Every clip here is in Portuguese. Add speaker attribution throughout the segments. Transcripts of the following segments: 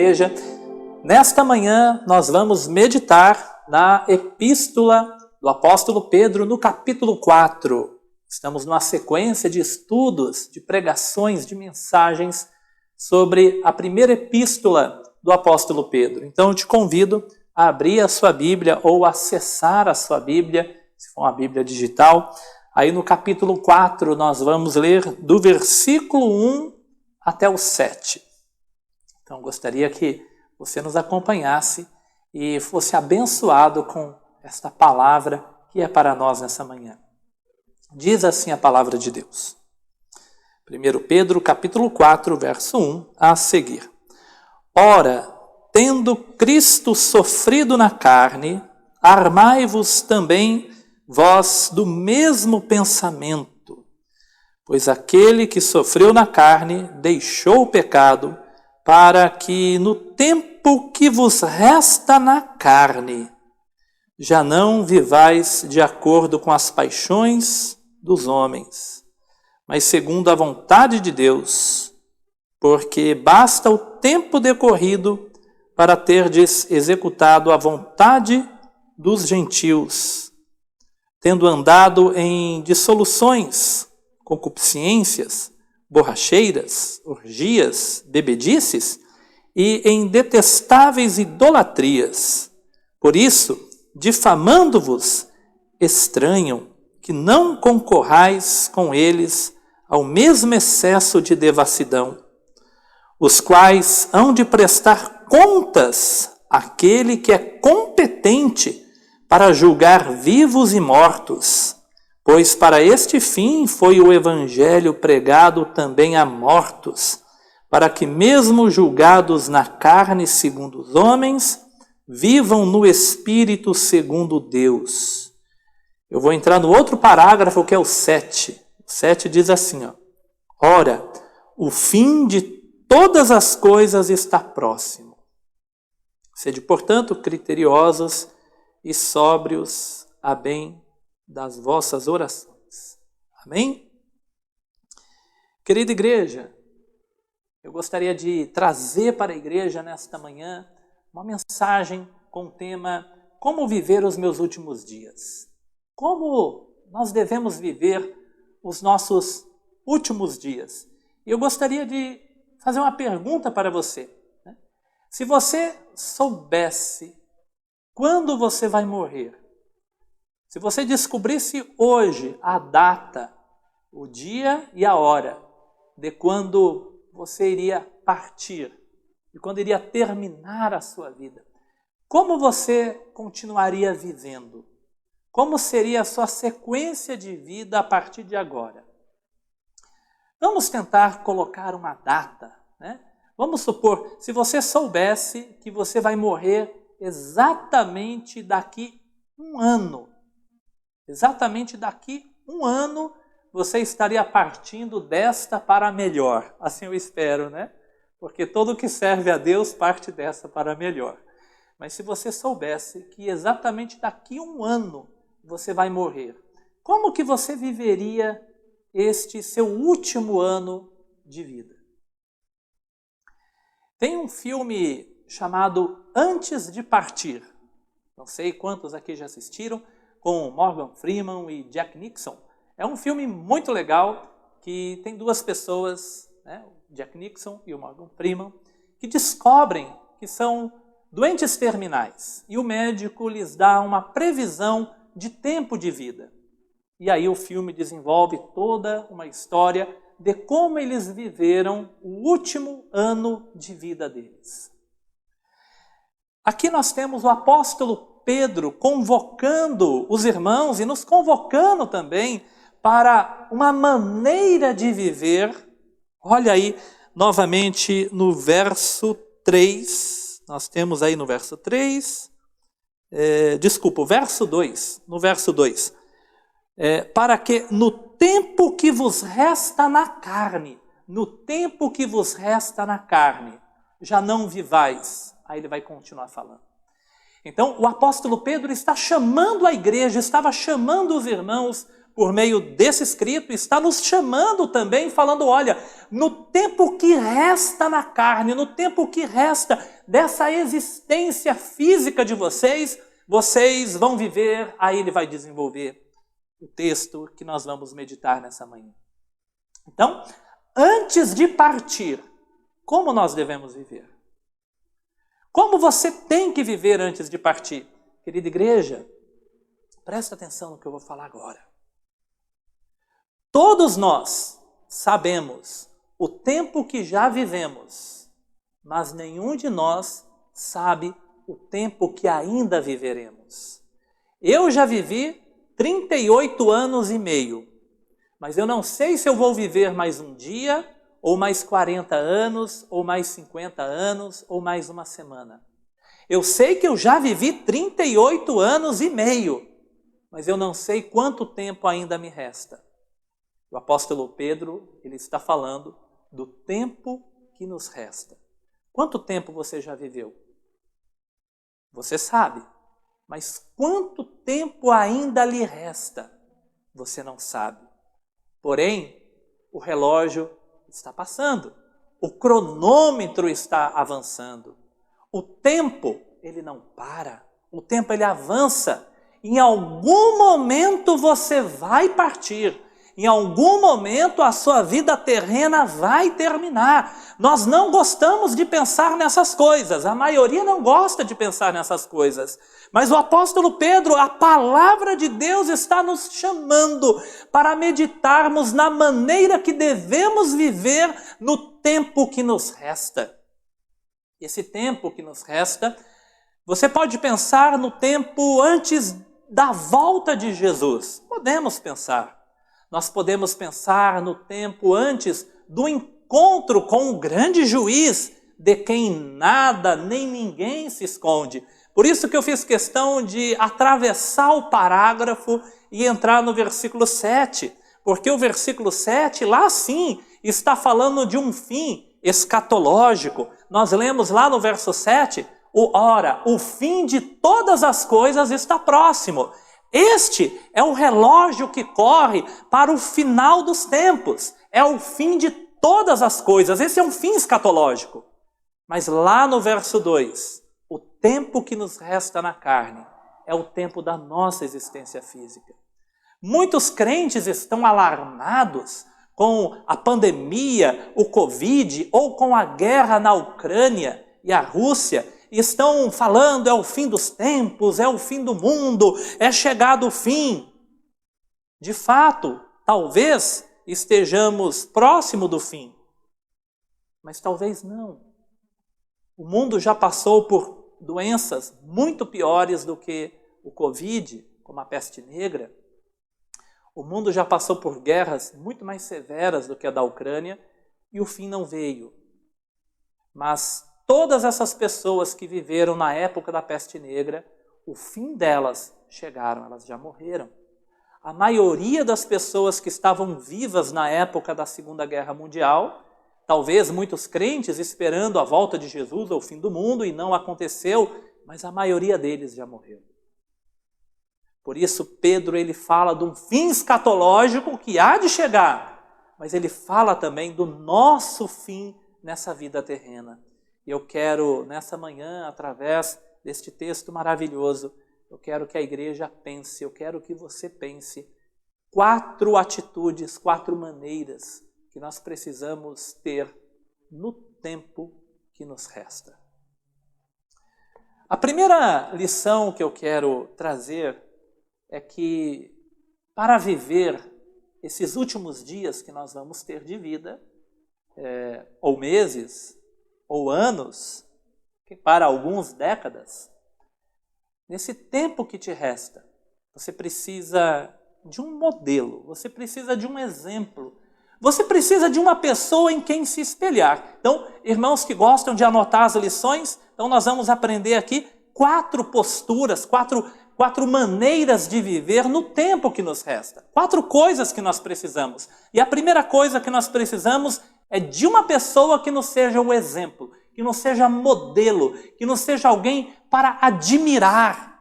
Speaker 1: igreja. Nesta manhã nós vamos meditar na epístola do apóstolo Pedro no capítulo 4. Estamos numa sequência de estudos, de pregações, de mensagens sobre a primeira epístola do apóstolo Pedro. Então eu te convido a abrir a sua Bíblia ou acessar a sua Bíblia, se for uma Bíblia digital. Aí no capítulo 4 nós vamos ler do versículo 1 até o 7. Então gostaria que você nos acompanhasse e fosse abençoado com esta palavra que é para nós nessa manhã. Diz assim a palavra de Deus. 1 Pedro capítulo 4, verso 1 a seguir. Ora, tendo Cristo sofrido na carne, armai-vos também vós do mesmo pensamento, pois aquele que sofreu na carne deixou o pecado, para que no tempo que vos resta na carne, já não vivais de acordo com as paixões dos homens, mas segundo a vontade de Deus, porque basta o tempo decorrido para terdes executado a vontade dos gentios, tendo andado em dissoluções, concupiscências, borracheiras, orgias, bebedices e em detestáveis idolatrias. Por isso, difamando-vos, estranham que não concorrais com eles ao mesmo excesso de devassidão, os quais hão de prestar contas àquele que é competente para julgar vivos e mortos, pois para este fim foi o evangelho pregado também a mortos, para que mesmo julgados na carne segundo os homens, vivam no espírito segundo Deus. Eu vou entrar no outro parágrafo que é o 7. O 7 diz assim, ora, o fim de todas as coisas está próximo. Sede, portanto, criteriosos e sóbrios a bem das vossas orações. Amém? Querida igreja, eu gostaria de trazer para a igreja nesta manhã uma mensagem com o tema Como viver os meus últimos dias. Como nós devemos viver os nossos últimos dias. E eu gostaria de fazer uma pergunta para você. Se você soubesse quando você vai morrer, se você descobrisse hoje a data, o dia e a hora de quando você iria partir, de quando iria terminar a sua vida, como você continuaria vivendo? Como seria a sua sequência de vida a partir de agora? Vamos tentar colocar uma data, né? Vamos supor, se você soubesse que você vai morrer exatamente daqui um ano, exatamente daqui um ano, você estaria partindo desta para a melhor. Assim eu espero, né? Porque todo que serve a Deus parte dessa para a melhor. Mas se você soubesse que exatamente daqui um ano você vai morrer, como que você viveria este seu último ano de vida? Tem um filme chamado Antes de Partir. Não sei quantos aqui já assistiram, com Morgan Freeman e Jack Nicholson. É um filme muito legal que tem duas pessoas, né, o Jack Nicholson e o Morgan Freeman, que descobrem que são doentes terminais e o médico lhes dá uma previsão de tempo de vida. E aí o filme desenvolve toda uma história de como eles viveram o último ano de vida deles. Aqui nós temos o apóstolo Pedro convocando os irmãos e nos convocando também para uma maneira de viver. Olha aí novamente no verso 3, nós temos aí no verso 3, o verso 2, no verso 2, para que no tempo que vos resta na carne, já não vivais. Aí ele vai continuar falando. Então o apóstolo Pedro está chamando a igreja, estava chamando os irmãos por meio desse escrito, está nos chamando também, falando, olha, no tempo que resta na carne, no tempo que resta dessa existência física de vocês, vocês vão viver, aí ele vai desenvolver o texto que nós vamos meditar nessa manhã. Então, antes de partir, como nós devemos viver? Como você tem que viver antes de partir? Querida igreja, presta atenção no que eu vou falar agora. Todos nós sabemos o tempo que já vivemos, mas nenhum de nós sabe o tempo que ainda viveremos. Eu já vivi 38 anos e meio, mas eu não sei se eu vou viver mais um dia, ou mais 40 anos, ou mais 50 anos, ou mais uma semana. Eu sei que eu já vivi 38 anos e meio, mas eu não sei quanto tempo ainda me resta. O apóstolo Pedro, ele está falando do tempo que nos resta. Quanto tempo você já viveu? Você sabe, mas quanto tempo ainda lhe resta? Você não sabe. Porém, o relógio está passando, o cronômetro está avançando. O tempo, ele não para, o tempo ele avança. Em algum momento você vai partir. Em algum momento a sua vida terrena vai terminar. Nós não gostamos de pensar nessas coisas. A maioria não gosta de pensar nessas coisas. Mas o apóstolo Pedro, a palavra de Deus está nos chamando para meditarmos na maneira que devemos viver no tempo que nos resta. Esse tempo que nos resta, você pode pensar no tempo antes da volta de Jesus. Podemos pensar. Nós podemos pensar no tempo antes do encontro com o grande juiz, de quem nada nem ninguém se esconde. Por isso que eu fiz questão de atravessar o parágrafo e entrar no versículo 7. Porque o versículo 7, lá sim, está falando de um fim escatológico. Nós lemos lá no verso 7, ora, o fim de todas as coisas está próximo. Este é o relógio que corre para o final dos tempos. É o fim de todas as coisas. Esse é um fim escatológico. Mas lá no verso 2, o tempo que nos resta na carne é o tempo da nossa existência física. Muitos crentes estão alarmados com a pandemia, o Covid, ou com a guerra na Ucrânia e a Rússia, estão falando é o fim dos tempos, é o fim do mundo, é chegado o fim. De fato, talvez estejamos próximo do fim, mas talvez não. O mundo já passou por doenças muito piores do que o Covid, como a peste negra. O mundo já passou por guerras muito mais severas do que a da Ucrânia e o fim não veio. Mas todas essas pessoas que viveram na época da peste negra, o fim delas chegaram, elas já morreram. A maioria das pessoas que estavam vivas na época da Segunda Guerra Mundial, talvez muitos crentes esperando a volta de Jesus ao fim do mundo e não aconteceu, mas a maioria deles já morreu. Por isso Pedro ele fala de um fim escatológico que há de chegar, mas ele fala também do nosso fim nessa vida terrena. E eu quero, nessa manhã, através deste texto maravilhoso, eu quero que a igreja pense, eu quero que você pense 4 atitudes, 4 maneiras que nós precisamos ter no tempo que nos resta. A primeira lição que eu quero trazer é que para viver esses últimos dias que nós vamos ter de vida, ou meses, ou anos, que para alguns décadas, nesse tempo que te resta, você precisa de um modelo, você precisa de um exemplo, você precisa de uma pessoa em quem se espelhar. Então, irmãos que gostam de anotar as lições, então nós vamos aprender aqui 4 posturas, 4 maneiras de viver no tempo que nos resta. 4 coisas que nós precisamos. E a primeira coisa que nós precisamos é de uma pessoa que nos seja um exemplo, que nos seja modelo, que nos seja alguém para admirar.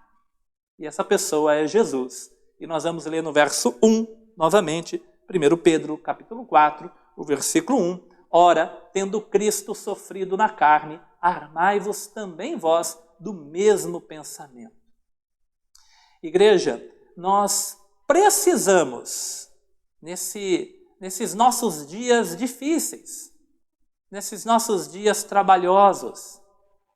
Speaker 1: E essa pessoa é Jesus. E nós vamos ler no verso 1 novamente, 1 Pedro, capítulo 4, o versículo 1. Ora, tendo Cristo sofrido na carne, armai-vos também vós do mesmo pensamento. Igreja, nós precisamos, nesses nossos dias difíceis, nesses nossos dias trabalhosos,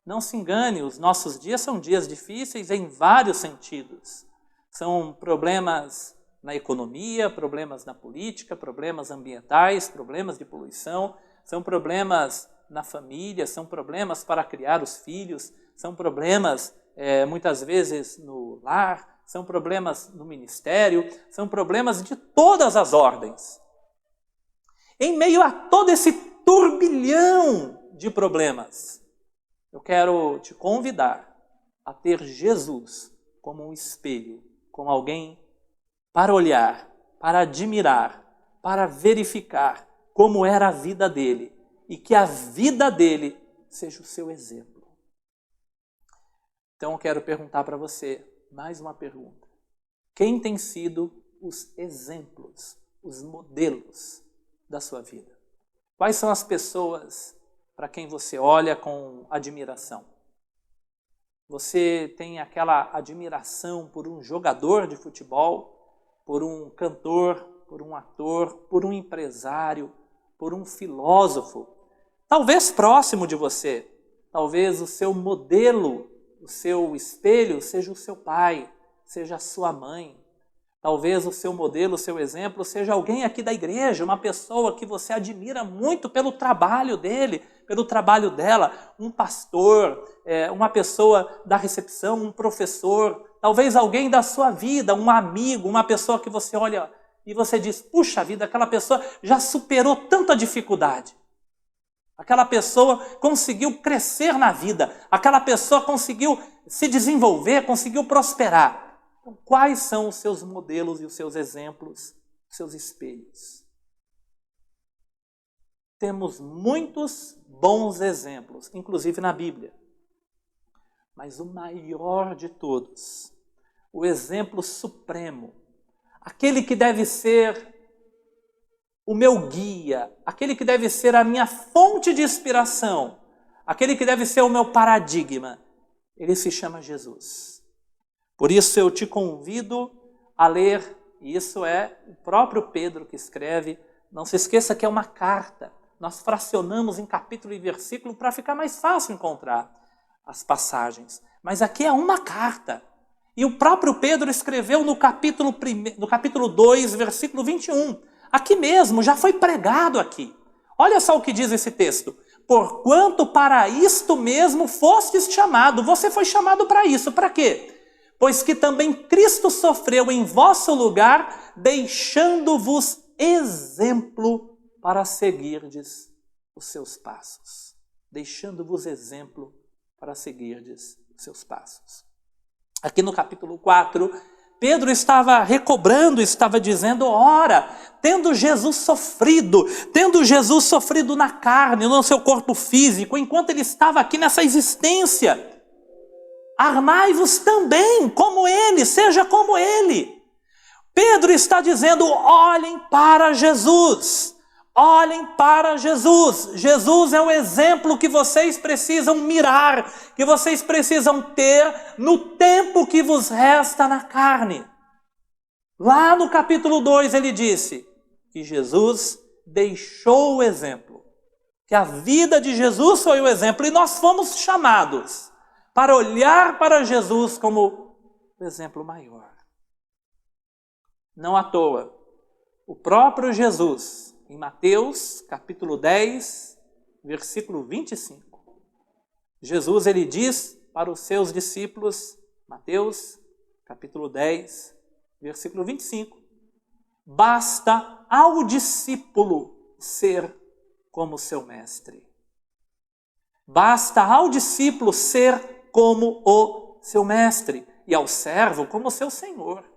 Speaker 1: não se engane, os nossos dias são dias difíceis em vários sentidos. São problemas na economia, problemas na política, problemas ambientais, problemas de poluição, são problemas na família, são problemas para criar os filhos, são problemas muitas vezes no lar, são problemas no ministério, são problemas de todas as ordens. Em meio a todo esse turbilhão de problemas, eu quero te convidar a ter Jesus como um espelho, como alguém para olhar, para admirar, para verificar como era a vida dele e que a vida dele seja o seu exemplo. Então eu quero perguntar para você mais uma pergunta. Quem tem sido os exemplos, os modelos da sua vida? Quais são as pessoas para quem você olha com admiração? Você tem aquela admiração por um jogador de futebol, por um cantor, por um ator, por um empresário, por um filósofo, talvez próximo de você, talvez o seu modelo, o seu espelho seja o seu pai, seja a sua mãe, talvez o seu modelo, o seu exemplo seja alguém aqui da igreja, uma pessoa que você admira muito pelo trabalho dele, pelo trabalho dela, um pastor, uma pessoa da recepção, um professor, talvez alguém da sua vida, um amigo, uma pessoa que você olha e você diz, puxa vida, aquela pessoa já superou tanta dificuldade. Aquela pessoa conseguiu crescer na vida, aquela pessoa conseguiu se desenvolver, conseguiu prosperar. Então, quais são os seus modelos e os seus exemplos, os seus espelhos? Temos muitos bons exemplos, inclusive na Bíblia. Mas o maior de todos, o exemplo supremo, aquele que deve ser o meu guia, aquele que deve ser a minha fonte de inspiração, aquele que deve ser o meu paradigma, ele se chama Jesus. Por isso eu te convido a ler, e isso é o próprio Pedro que escreve, não se esqueça que é uma carta, nós fracionamos em capítulo e versículo para ficar mais fácil encontrar as passagens, mas aqui é uma carta. E o próprio Pedro escreveu no capítulo 2, versículo 21. Aqui mesmo, já foi pregado aqui. Olha só o que diz esse texto. Porquanto para isto mesmo fostes chamado. Você foi chamado para isso. Para quê? Pois que também Cristo sofreu em vosso lugar, deixando-vos exemplo para seguirdes os seus passos. Deixando-vos exemplo para seguirdes os seus passos. Aqui no capítulo 4, Pedro estava recobrando, estava dizendo, ora, tendo Jesus sofrido na carne, no seu corpo físico, enquanto ele estava aqui nessa existência, armai-vos também como ele, seja como ele. Pedro está dizendo, olhem para Jesus. Olhem para Jesus. Jesus é o exemplo que vocês precisam mirar, que vocês precisam ter no tempo que vos resta na carne. Lá no capítulo 2 ele disse que Jesus deixou o exemplo, que a vida de Jesus foi o exemplo, e nós fomos chamados para olhar para Jesus como o exemplo maior. Não à toa, o próprio Jesus, em Mateus, capítulo 10, versículo 25. Jesus, ele diz para os seus discípulos, Mateus, capítulo 10, versículo 25. Basta ao discípulo ser como seu mestre. Basta ao discípulo ser como o seu mestre, e ao servo como o seu senhor.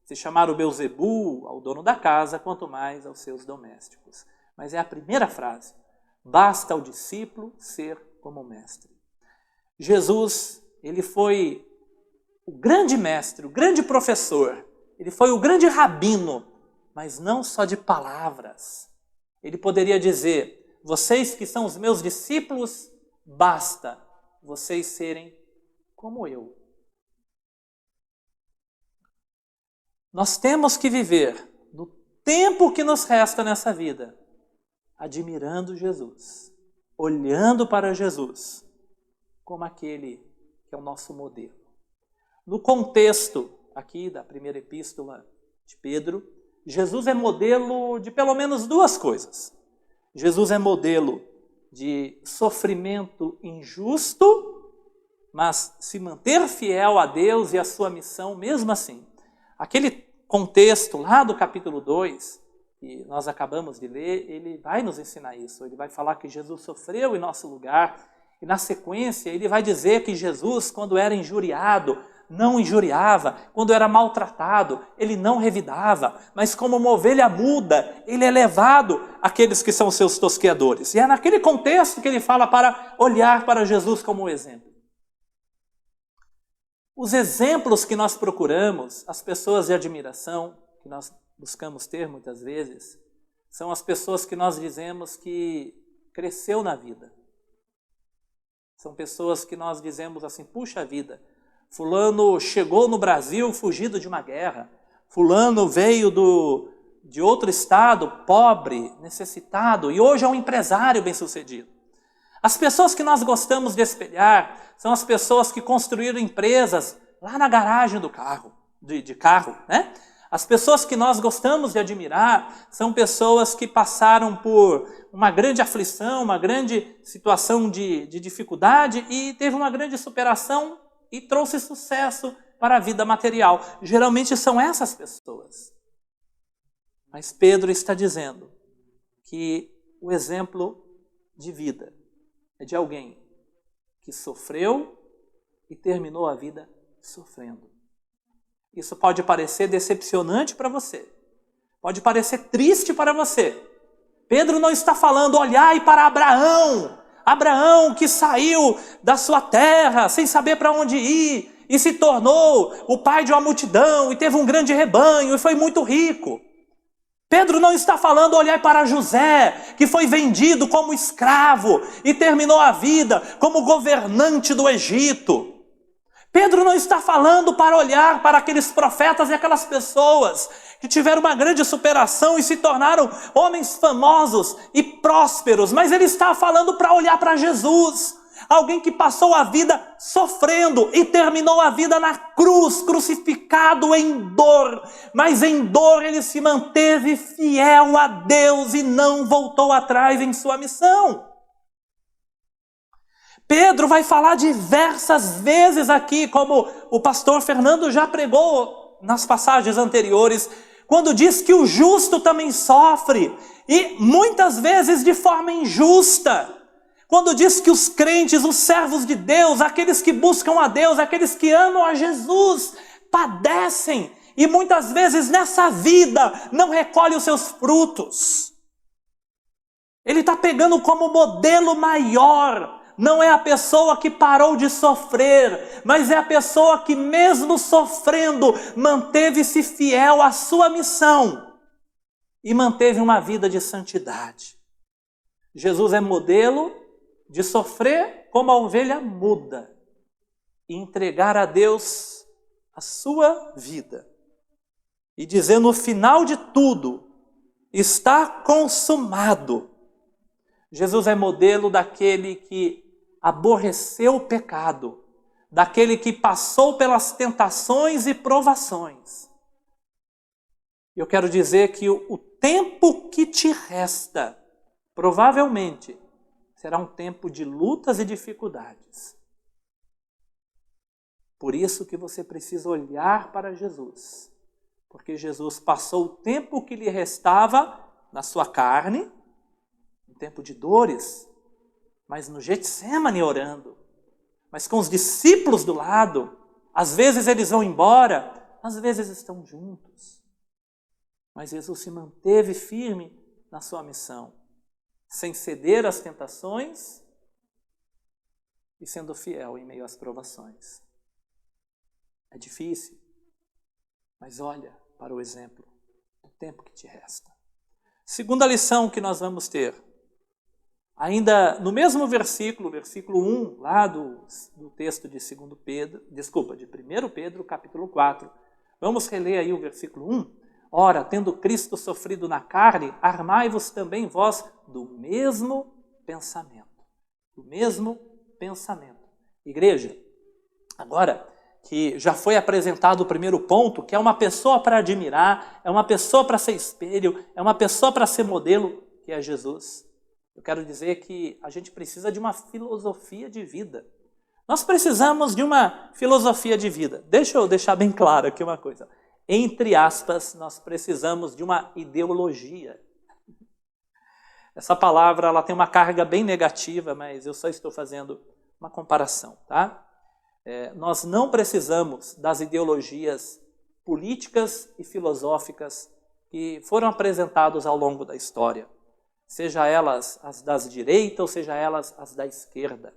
Speaker 1: Se chamar o Belzebu ao dono da casa, quanto mais aos seus domésticos. Mas é a primeira frase. Basta ao discípulo ser como o mestre. Jesus, ele foi o grande mestre, o grande professor. Ele foi o grande rabino mas não só de palavras. Ele poderia dizer: vocês que são os meus discípulos, basta vocês serem como eu. Nós temos que viver no tempo que nos resta nessa vida, admirando Jesus, olhando para Jesus como aquele que é o nosso modelo. No contexto aqui da primeira epístola de Pedro, Jesus é modelo de pelo menos duas coisas. Jesus é modelo de sofrimento injusto, mas se manter fiel a Deus e a sua missão mesmo assim. Aquele contexto lá do capítulo 2, que nós acabamos de ler, ele vai nos ensinar isso. Ele vai falar que Jesus sofreu em nosso lugar, e na sequência ele vai dizer que Jesus, quando era injuriado, não injuriava, quando era maltratado, ele não revidava, mas como uma ovelha muda, ele é levado àqueles que são seus tosqueadores. E é naquele contexto que ele fala para olhar para Jesus como um exemplo. Os exemplos que nós procuramos, as pessoas de admiração, que nós buscamos ter muitas vezes, são as pessoas que nós dizemos que cresceu na vida. São pessoas que nós dizemos assim: puxa vida, fulano chegou no Brasil fugido de uma guerra, fulano veio de outro estado, pobre, necessitado, e hoje é um empresário bem-sucedido. As pessoas que nós gostamos de espelhar são as pessoas que construíram empresas lá na garagem do carro, de carro, né? As pessoas que nós gostamos de admirar são pessoas que passaram por uma grande aflição, uma grande situação de dificuldade e teve uma grande superação e trouxe sucesso para a vida material. Geralmente são essas pessoas. Mas Pedro está dizendo que o exemplo de vida é de alguém que sofreu e terminou a vida sofrendo. Isso pode parecer decepcionante para você. Pode parecer triste para você. Pedro não está falando: olhai para Abraão. Abraão que saiu da sua terra sem saber para onde ir e se tornou o pai de uma multidão e teve um grande rebanho e foi muito rico. Pedro não está falando: olhai para José, que foi vendido como escravo e terminou a vida como governante do Egito. Pedro não está falando para olhar para aqueles profetas e aquelas pessoas que tiveram uma grande superação e se tornaram homens famosos e prósperos, mas ele está falando para olhar para Jesus, alguém que passou a vida sofrendo e terminou a vida na cruz, crucificado em dor, mas em dor ele se manteve fiel a Deus e não voltou atrás em sua missão. Pedro vai falar diversas vezes aqui, como o pastor Fernando já pregou nas passagens anteriores, quando diz que o justo também sofre, e muitas vezes de forma injusta. Quando diz que os crentes, os servos de Deus, aqueles que buscam a Deus, aqueles que amam a Jesus, padecem, e muitas vezes nessa vida não recolhe os seus frutos. Ele está pegando como modelo maior. Não é a pessoa que parou de sofrer, mas é a pessoa que mesmo sofrendo, manteve-se fiel à sua missão e manteve uma vida de santidade. Jesus é modelo de sofrer como a ovelha muda e entregar a Deus a sua vida. E dizer no final de tudo: está consumado. Jesus é modelo daquele que aborreceu o pecado, daquele que passou pelas tentações e provações. Eu quero dizer que o tempo que te resta, provavelmente, será um tempo de lutas e dificuldades. Por isso que você precisa olhar para Jesus, porque Jesus passou o tempo que lhe restava na sua carne, um tempo de dores, mas no Getsemane orando, mas com os discípulos do lado. Às vezes eles vão embora, às vezes estão juntos. Mas Jesus se manteve firme na sua missão, sem ceder às tentações e sendo fiel em meio às provações. É difícil, mas olha para o exemplo do tempo que te resta. Segunda lição que nós vamos ter, ainda no mesmo versículo 1, lá do texto de 1 Pedro, capítulo 4. Vamos reler aí o versículo 1. Ora, tendo Cristo sofrido na carne, armai-vos também vós do mesmo pensamento. Do mesmo pensamento. Igreja, agora que já foi apresentado o primeiro ponto, que é uma pessoa para admirar, é uma pessoa para ser espelho, é uma pessoa para ser modelo, que é Jesus. Eu quero dizer que a gente precisa de uma filosofia de vida. Nós precisamos de uma filosofia de vida. Deixa eu deixar bem claro aqui uma coisa. Entre aspas, nós precisamos de uma ideologia. Essa palavra ela tem uma carga bem negativa, mas eu só estou fazendo uma comparação, tá? Nós não precisamos das ideologias políticas e filosóficas que foram apresentadas ao longo da história, seja elas as das direitas ou seja elas as da esquerda.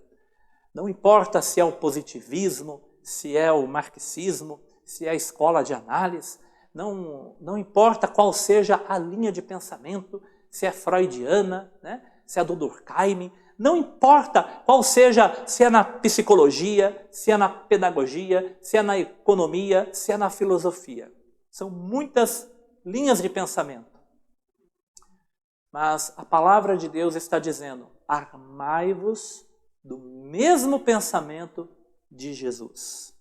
Speaker 1: Não importa se é o positivismo, se é o marxismo, se é a escola de análise, não importa qual seja a linha de pensamento, se é freudiana, né? Se é do Durkheim, não importa qual seja, se é na psicologia, se é na pedagogia, se é na economia, se é na filosofia. São muitas linhas de pensamento. Mas a palavra de Deus está dizendo, armai-vos do mesmo pensamento de Jesus.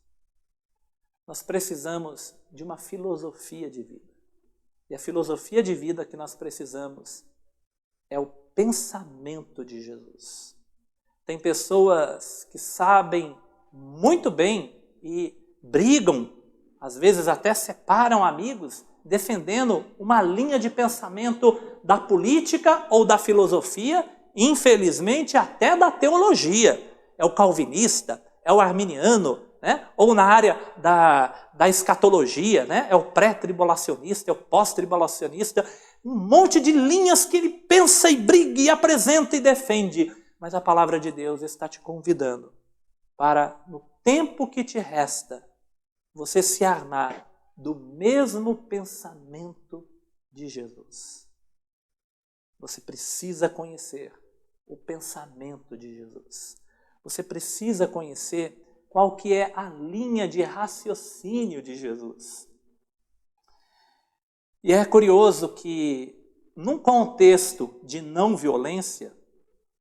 Speaker 1: Nós precisamos de uma filosofia de vida. E a filosofia de vida que nós precisamos é o pensamento de Jesus. Tem pessoas que sabem muito bem e brigam, às vezes até separam amigos, defendendo uma linha de pensamento da política ou da filosofia, infelizmente até da teologia. É o calvinista, é o arminiano, né? Ou na área da escatologia, né? É o pré-tribulacionista, é o pós-tribulacionista, um monte de linhas que ele pensa e briga e apresenta e defende. Mas a palavra de Deus está te convidando para, no tempo que te resta, você se armar do mesmo pensamento de Jesus. Você precisa conhecer o pensamento de Jesus. Você precisa conhecer qual que é a linha de raciocínio de Jesus. E é curioso que, num contexto de não violência,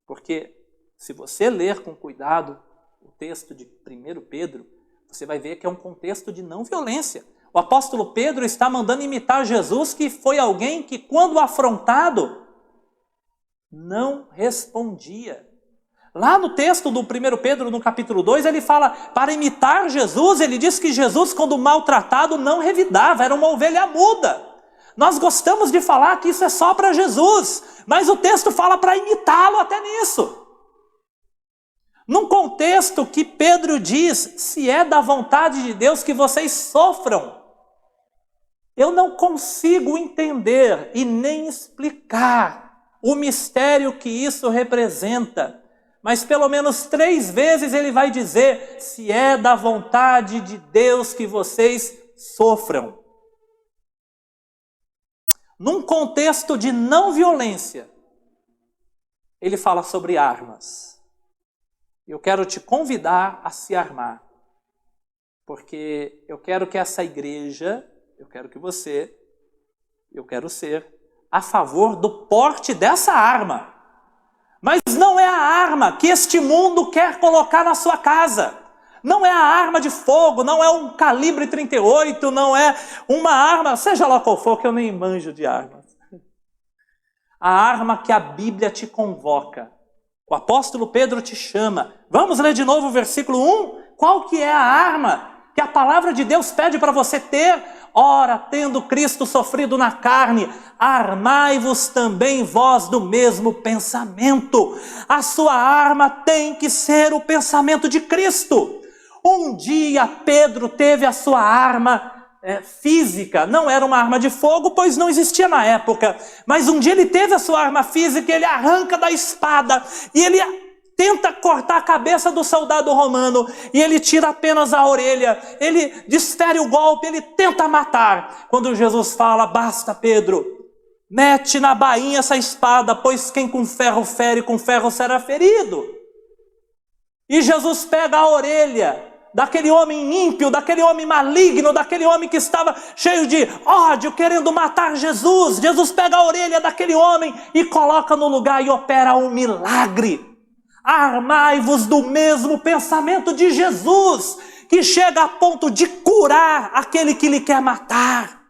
Speaker 1: porque se você ler com cuidado o texto de 1 Pedro, você vai ver que é um contexto de não violência. O apóstolo Pedro está mandando imitar Jesus, que foi alguém que, quando afrontado, não respondia. Lá no texto do 1 Pedro, no capítulo 2, ele fala, para imitar Jesus, ele diz que Jesus, quando maltratado, não revidava, era uma ovelha muda. Nós gostamos de falar que isso é só para Jesus, mas o texto fala para imitá-lo até nisso. Num contexto que Pedro diz, se é da vontade de Deus que vocês sofram, eu não consigo entender e nem explicar o mistério que isso representa. Mas pelo menos 3 vezes ele vai dizer, se é da vontade de Deus que vocês sofram. Num contexto de não violência, ele fala sobre armas. Eu quero te convidar a se armar, porque eu quero que essa igreja, eu quero ser a favor do porte dessa arma. Mas não é a arma que este mundo quer colocar na sua casa. Não é a arma de fogo, não é um calibre 38, não é uma arma, seja lá qual for, que eu nem manjo de armas. A arma que a Bíblia te convoca. O apóstolo Pedro te chama. Vamos ler de novo o versículo 1? Qual que é a arma que a palavra de Deus pede para você ter? Ora, tendo Cristo sofrido na carne, armai-vos também vós do mesmo pensamento. A sua arma tem que ser o pensamento de Cristo. Um dia Pedro teve a sua arma física, não era uma arma de fogo, pois não existia na época, mas um dia ele teve a sua arma física, ele arranca da espada, e ele tenta cortar a cabeça do soldado romano e ele tira apenas a orelha, ele desfere o golpe, ele tenta matar. Quando Jesus fala, basta Pedro, mete na bainha essa espada, pois quem com ferro fere, com ferro será ferido. E Jesus pega a orelha daquele homem ímpio, daquele homem maligno, daquele homem que estava cheio de ódio, querendo matar Jesus. Jesus pega a orelha daquele homem e coloca no lugar e opera um milagre. Armai-vos do mesmo pensamento de Jesus, que chega a ponto de curar aquele que lhe quer matar.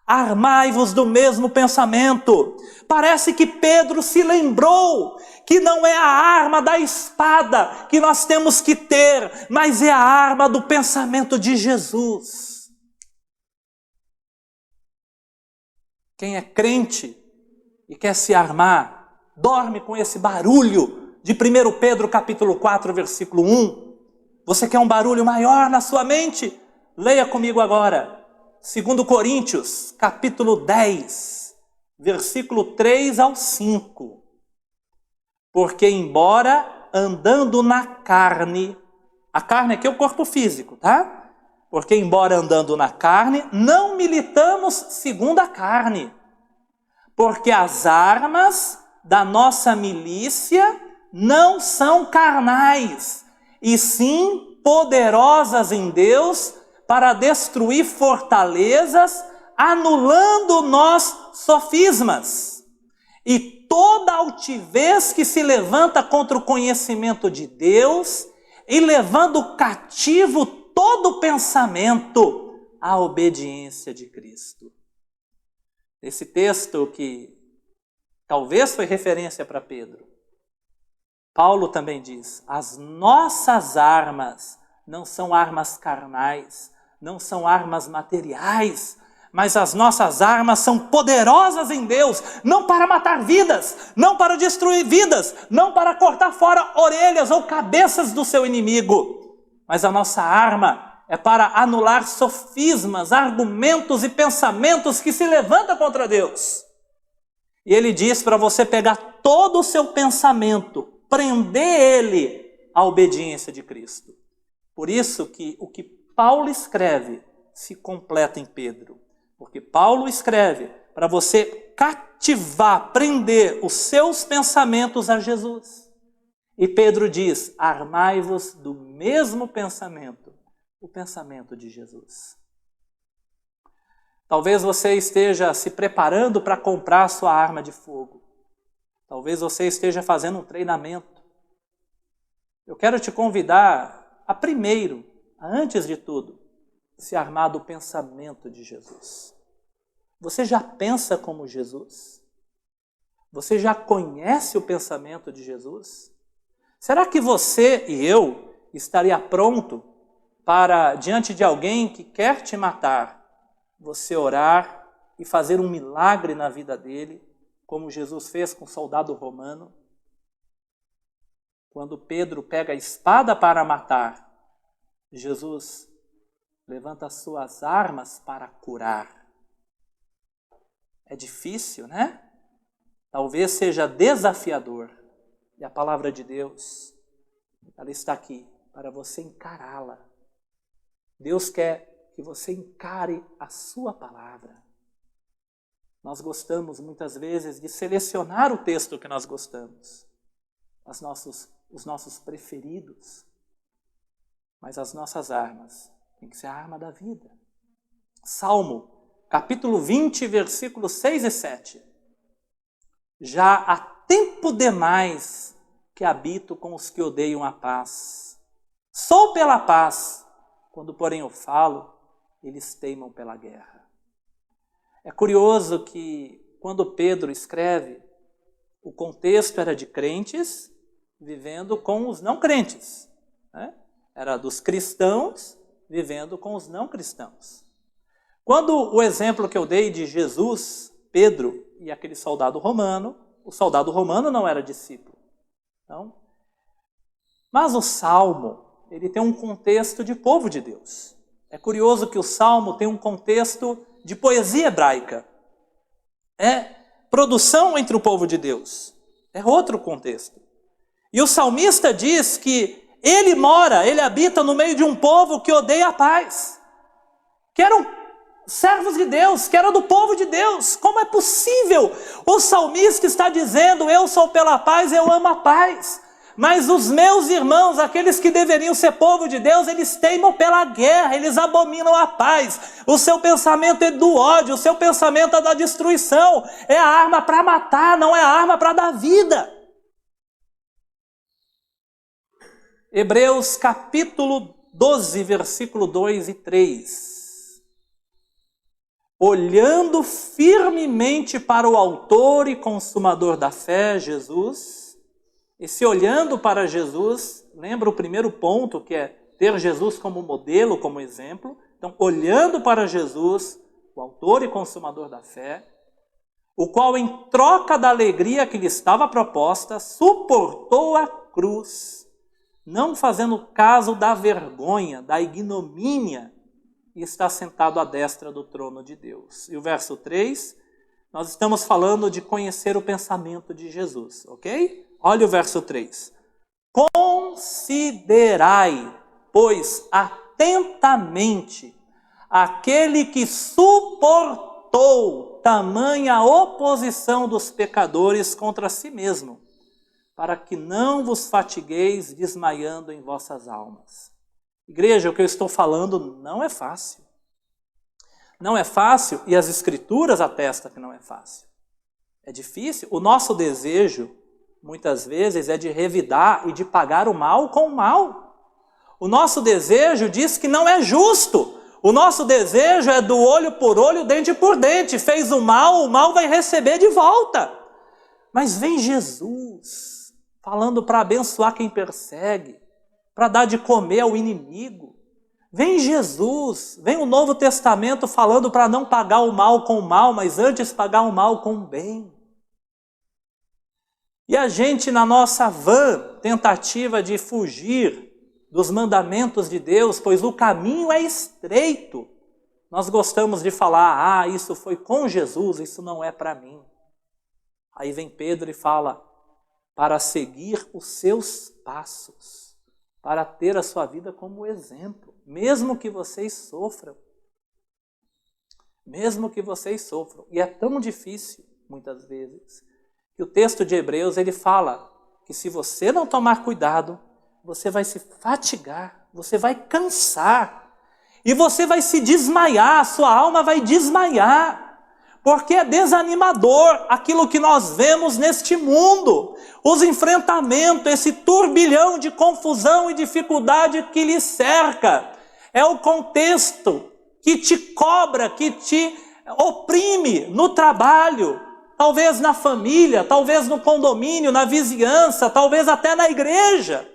Speaker 1: Armai-vos do mesmo pensamento. Parece que Pedro se lembrou que não é a arma da espada que nós temos que ter, mas é a arma do pensamento de Jesus. Quem é crente e quer se armar, dorme com esse barulho de 1 Pedro capítulo 4, versículo 1. Você quer um barulho maior na sua mente? Leia comigo agora. 2 Coríntios, capítulo 10, versículo 3 ao 5. Porque embora andando na carne, a carne aqui é o corpo físico, tá? Porque embora andando na carne, não militamos segundo a carne. Porque as armas da nossa milícia não são carnais, e sim poderosas em Deus para destruir fortalezas, anulando nós sofismas e toda altivez que se levanta contra o conhecimento de Deus e levando cativo todo pensamento à obediência de Cristo. Esse texto que talvez foi referência para Pedro, Paulo também diz, as nossas armas não são armas carnais, não são armas materiais, mas as nossas armas são poderosas em Deus, não para matar vidas, não para destruir vidas, não para cortar fora orelhas ou cabeças do seu inimigo, mas a nossa arma é para anular sofismas, argumentos e pensamentos que se levantam contra Deus. E ele diz para você pegar todo o seu pensamento, prender ele à obediência de Cristo. Por isso que o que Paulo escreve se completa em Pedro. Porque Paulo escreve para você cativar, prender os seus pensamentos a Jesus. E Pedro diz, armai-vos do mesmo pensamento, o pensamento de Jesus. Talvez você esteja se preparando para comprar sua arma de fogo. Talvez você esteja fazendo um treinamento. Eu quero te convidar a primeiro, antes de tudo, se armar do pensamento de Jesus. Você já pensa como Jesus? Você já conhece o pensamento de Jesus? Será que você e eu estaria pronto para, diante de alguém que quer te matar, você orar e fazer um milagre na vida dele, como Jesus fez com o soldado romano? Quando Pedro pega a espada para matar, Jesus levanta as suas armas para curar. É difícil, né? Talvez seja desafiador. E a palavra de Deus, ela está aqui para você encará-la. Deus quer que você encare a sua palavra. Nós gostamos muitas vezes de selecionar o texto que nós gostamos, os nossos preferidos, mas as nossas armas têm que ser a arma da vida. Salmo, capítulo 20, versículos 6 e 7. Já há tempo demais que habito com os que odeiam a paz. Sou pela paz, quando porém eu falo, eles teimam pela guerra. É curioso que quando Pedro escreve, o contexto era de crentes vivendo com os não crentes, né? Era dos cristãos vivendo com os não cristãos. Quando o exemplo que eu dei de Jesus, Pedro e aquele soldado romano, o soldado romano não era discípulo. Então, mas o Salmo, ele tem um contexto de povo de Deus. É curioso que o Salmo tem um contexto de poesia hebraica. É produção entre o povo de Deus. É outro contexto. E o salmista diz que ele habita no meio de um povo que odeia a paz, que eram servos de Deus, que eram do povo de Deus. Como é possível? O salmista está dizendo: eu sou pela paz, eu amo a paz. Mas os meus irmãos, aqueles que deveriam ser povo de Deus, eles teimam pela guerra, eles abominam a paz. O seu pensamento é do ódio, o seu pensamento é da destruição. É a arma para matar, não é a arma para dar vida. Hebreus capítulo 12, versículo 2 e 3. Olhando firmemente para o autor e consumador da fé, Jesus. Esse olhando para Jesus, lembra o primeiro ponto, que é ter Jesus como modelo, como exemplo. Então, olhando para Jesus, o autor e consumador da fé, o qual, em troca da alegria que lhe estava proposta, suportou a cruz, não fazendo caso da vergonha, da ignomínia, e está sentado à destra do trono de Deus. E o verso 3, nós estamos falando de conhecer o pensamento de Jesus, ok? Olha o verso 3. Considerai, pois, atentamente aquele que suportou tamanha oposição dos pecadores contra si mesmo, para que não vos fatigueis desmaiando em vossas almas. Igreja, o que eu estou falando não é fácil. Não é fácil, e as Escrituras atestam que não é fácil. É difícil. O nosso desejo, muitas vezes, é de revidar e de pagar o mal com o mal. O nosso desejo diz que não é justo. O nosso desejo é do olho por olho, dente por dente. Fez o mal vai receber de volta. Mas vem Jesus, falando para abençoar quem persegue, para dar de comer ao inimigo. Vem Jesus, vem o Novo Testamento falando para não pagar o mal com o mal, mas antes pagar o mal com o bem. E a gente, na nossa vã tentativa de fugir dos mandamentos de Deus, pois o caminho é estreito, nós gostamos de falar: isso foi com Jesus, isso não é para mim. Aí vem Pedro e fala: para seguir os seus passos, para ter a sua vida como exemplo, mesmo que vocês sofram. Mesmo que vocês sofram. E é tão difícil, muitas vezes, que o texto de Hebreus, ele fala que se você não tomar cuidado, você vai se fatigar, você vai cansar, e você vai se desmaiar, a sua alma vai desmaiar. Porque é desanimador aquilo que nós vemos neste mundo, os enfrentamentos, esse turbilhão de confusão e dificuldade que lhe cerca. É o contexto que te cobra, que te oprime no trabalho, talvez na família, talvez no condomínio, na vizinhança, talvez até na igreja.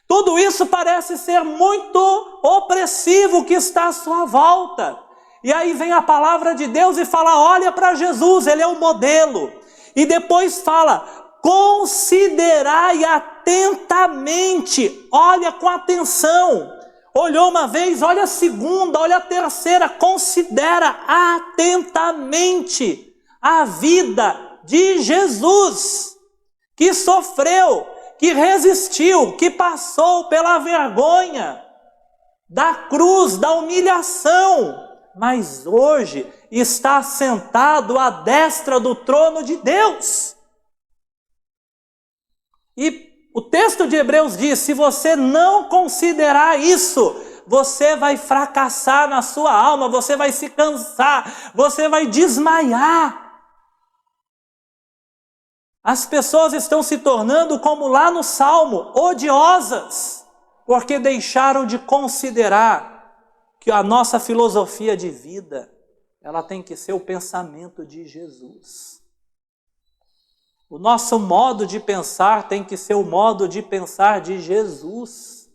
Speaker 1: Tudo isso parece ser muito opressivo que está à sua volta. E aí vem a palavra de Deus e fala: olha para Jesus, ele é o modelo. E depois fala: considerai atentamente, olha com atenção. Olhou uma vez, olha a segunda, olha a terceira, considera atentamente a vida de Jesus, que sofreu, que resistiu, que passou pela vergonha da cruz, da humilhação, mas hoje está sentado à destra do trono de Deus. E o texto de Hebreus diz: se você não considerar isso, você vai fracassar na sua alma, você vai se cansar, você vai desmaiar. As pessoas estão se tornando, como lá no Salmo, odiosas, porque deixaram de considerar que a nossa filosofia de vida, ela tem que ser o pensamento de Jesus. O nosso modo de pensar tem que ser o modo de pensar de Jesus.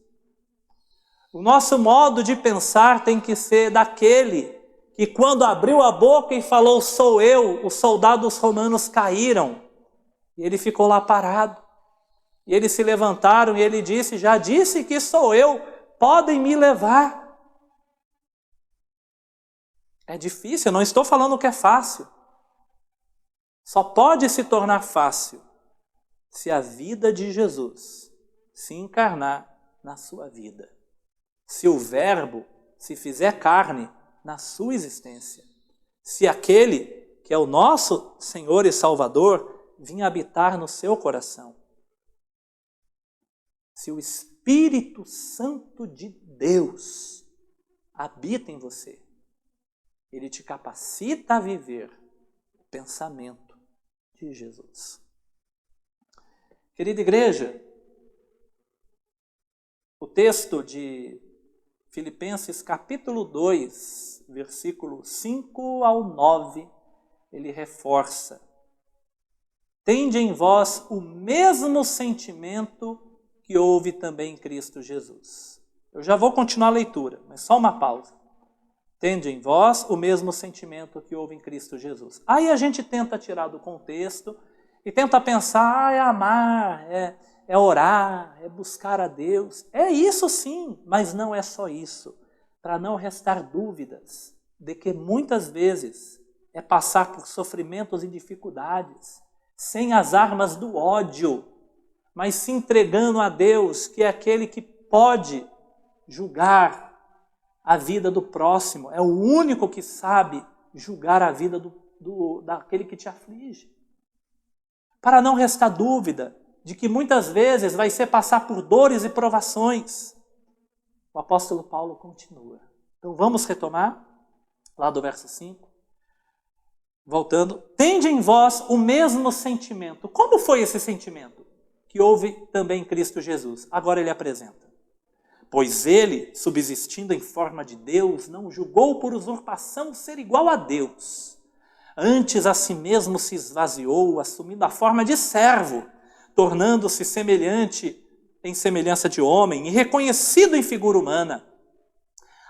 Speaker 1: O nosso modo de pensar tem que ser daquele que, quando abriu a boca e falou: sou eu, os soldados romanos caíram. E ele ficou lá parado. E eles se levantaram e ele disse: já disse que sou eu, podem me levar. É difícil, eu não estou falando que é fácil. Só pode se tornar fácil se a vida de Jesus se encarnar na sua vida. Se o Verbo se fizer carne na sua existência. Se aquele que é o nosso Senhor e Salvador vir habitar no seu coração. Se o Espírito Santo de Deus habita em você, ele te capacita a viver o pensamento de Jesus. Querida igreja, o texto de Filipenses capítulo 2, versículo 5 ao 9, ele reforça: tende em vós o mesmo sentimento que houve também em Cristo Jesus. Eu já vou continuar a leitura, mas só uma pausa. Tende em vós o mesmo sentimento que houve em Cristo Jesus. Aí a gente tenta tirar do contexto e tenta pensar, é amar, é orar, é buscar a Deus. É isso sim, mas não é só isso. Para não restar dúvidas de que muitas vezes é passar por sofrimentos e dificuldades, sem as armas do ódio, mas se entregando a Deus, que é aquele que pode julgar a vida do próximo, é o único que sabe julgar a vida daquele que te aflige. Para não restar dúvida de que muitas vezes vai ser passar por dores e provações. O apóstolo Paulo continua. Então vamos retomar lá do verso 5. Voltando, tende em vós o mesmo sentimento. Como foi esse sentimento que houve também em Cristo Jesus? Agora ele apresenta. Pois ele, subsistindo em forma de Deus, não julgou por usurpação ser igual a Deus. Antes a si mesmo se esvaziou, assumindo a forma de servo, tornando-se semelhante em semelhança de homem e reconhecido em figura humana.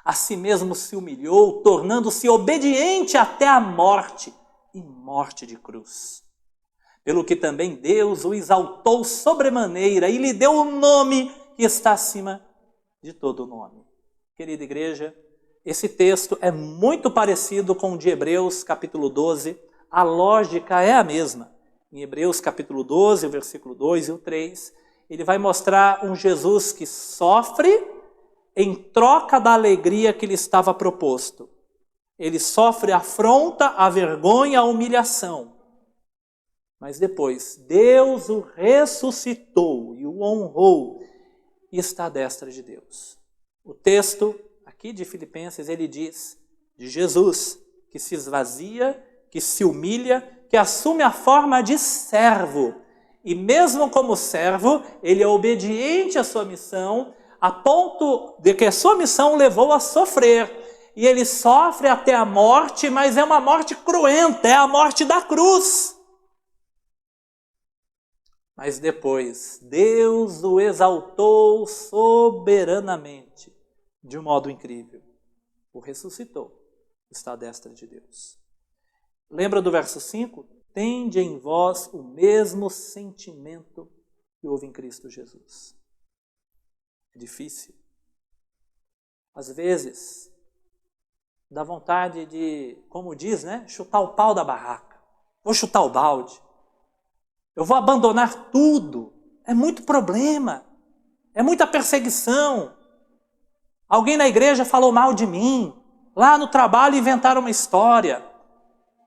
Speaker 1: A si mesmo se humilhou, tornando-se obediente até a morte, e morte de cruz. Pelo que também Deus o exaltou sobremaneira e lhe deu o nome que está acima de todo nome. Querida igreja, esse texto é muito parecido com o de Hebreus capítulo 12. A lógica é a mesma. Em Hebreus capítulo 12, o versículo 2 e o 3, ele vai mostrar um Jesus que sofre em troca da alegria que lhe estava proposto. Ele sofre a afronta, a vergonha, a humilhação. Mas depois, Deus o ressuscitou e o honrou e está à destra de Deus. O texto aqui de Filipenses, ele diz de Jesus, que se esvazia, que se humilha, que assume a forma de servo. E mesmo como servo, ele é obediente à sua missão, a ponto de que a sua missão o levou a sofrer. E ele sofre até a morte, mas é uma morte cruenta, é a morte da cruz. Mas depois, Deus o exaltou soberanamente, de um modo incrível. O ressuscitou, está à destra de Deus. Lembra do verso 5? Tende em vós o mesmo sentimento que houve em Cristo Jesus. É difícil. Às vezes, dá vontade de, como diz, chutar o pau da barraca. Vou chutar o balde. Eu vou abandonar tudo. É muito problema. É muita perseguição. Alguém na igreja falou mal de mim. Lá no trabalho inventaram uma história.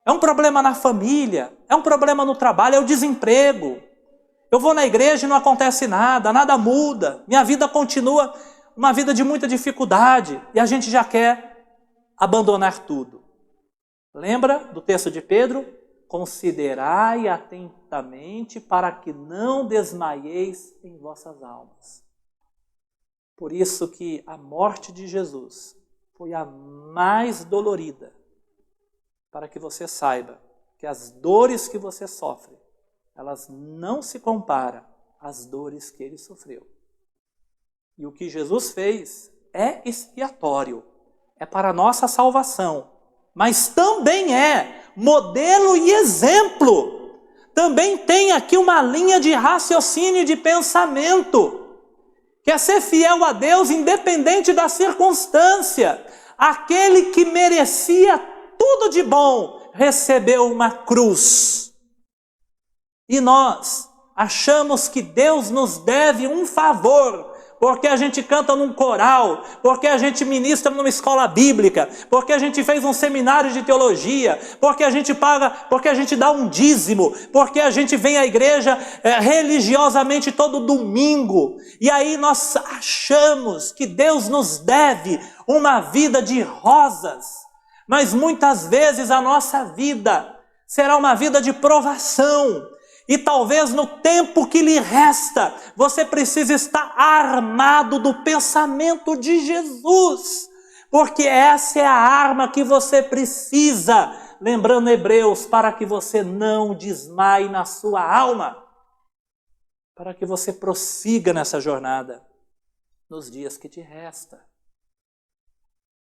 Speaker 1: É um problema na família. É um problema no trabalho. É o desemprego. Eu vou na igreja e não acontece nada. Nada muda. Minha vida continua uma vida de muita dificuldade. E a gente já quer abandonar tudo. Lembra do texto de Pedro? Considerai atentamente para que não desmaieis em vossas almas. Por isso que a morte de Jesus foi a mais dolorida, para que você saiba que as dores que você sofre, elas não se comparam às dores que ele sofreu. E o que Jesus fez é expiatório, é para a nossa salvação, mas também é modelo e exemplo. Também tem aqui uma linha de raciocínio e de pensamento, que é ser fiel a Deus independente da circunstância. Aquele que merecia tudo de bom recebeu uma cruz. E nós achamos que Deus nos deve um favor, porque a gente canta num coral, porque a gente ministra numa escola bíblica, porque a gente fez um seminário de teologia, porque a gente paga, porque a gente dá um dízimo, porque a gente vem à igreja religiosamente todo domingo. E aí nós achamos que Deus nos deve uma vida de rosas, mas muitas vezes a nossa vida será uma vida de provação. E talvez no tempo que lhe resta, você precisa estar armado do pensamento de Jesus, porque essa é a arma que você precisa, lembrando Hebreus, para que você não desmaie na sua alma, para que você prossiga nessa jornada, nos dias que te resta.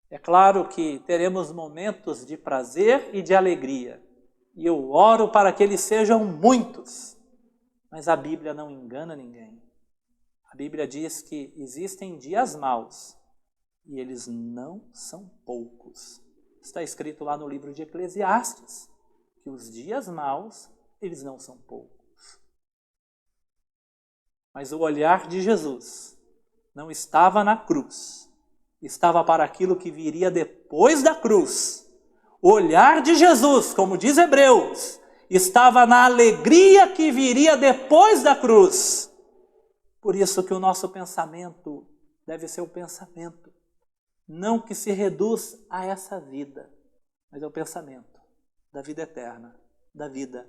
Speaker 1: É claro que teremos momentos de prazer e de alegria, e eu oro para que eles sejam muitos. Mas a Bíblia não engana ninguém. A Bíblia diz que existem dias maus e eles não são poucos. Está escrito lá no livro de Eclesiastes que os dias maus, eles não são poucos. Mas o olhar de Jesus não estava na cruz. Estava para aquilo que viria depois da cruz. O olhar de Jesus, como diz Hebreus, estava na alegria que viria depois da cruz. Por isso que o nosso pensamento deve ser o pensamento, não que se reduz a essa vida, mas é o pensamento da vida eterna, da vida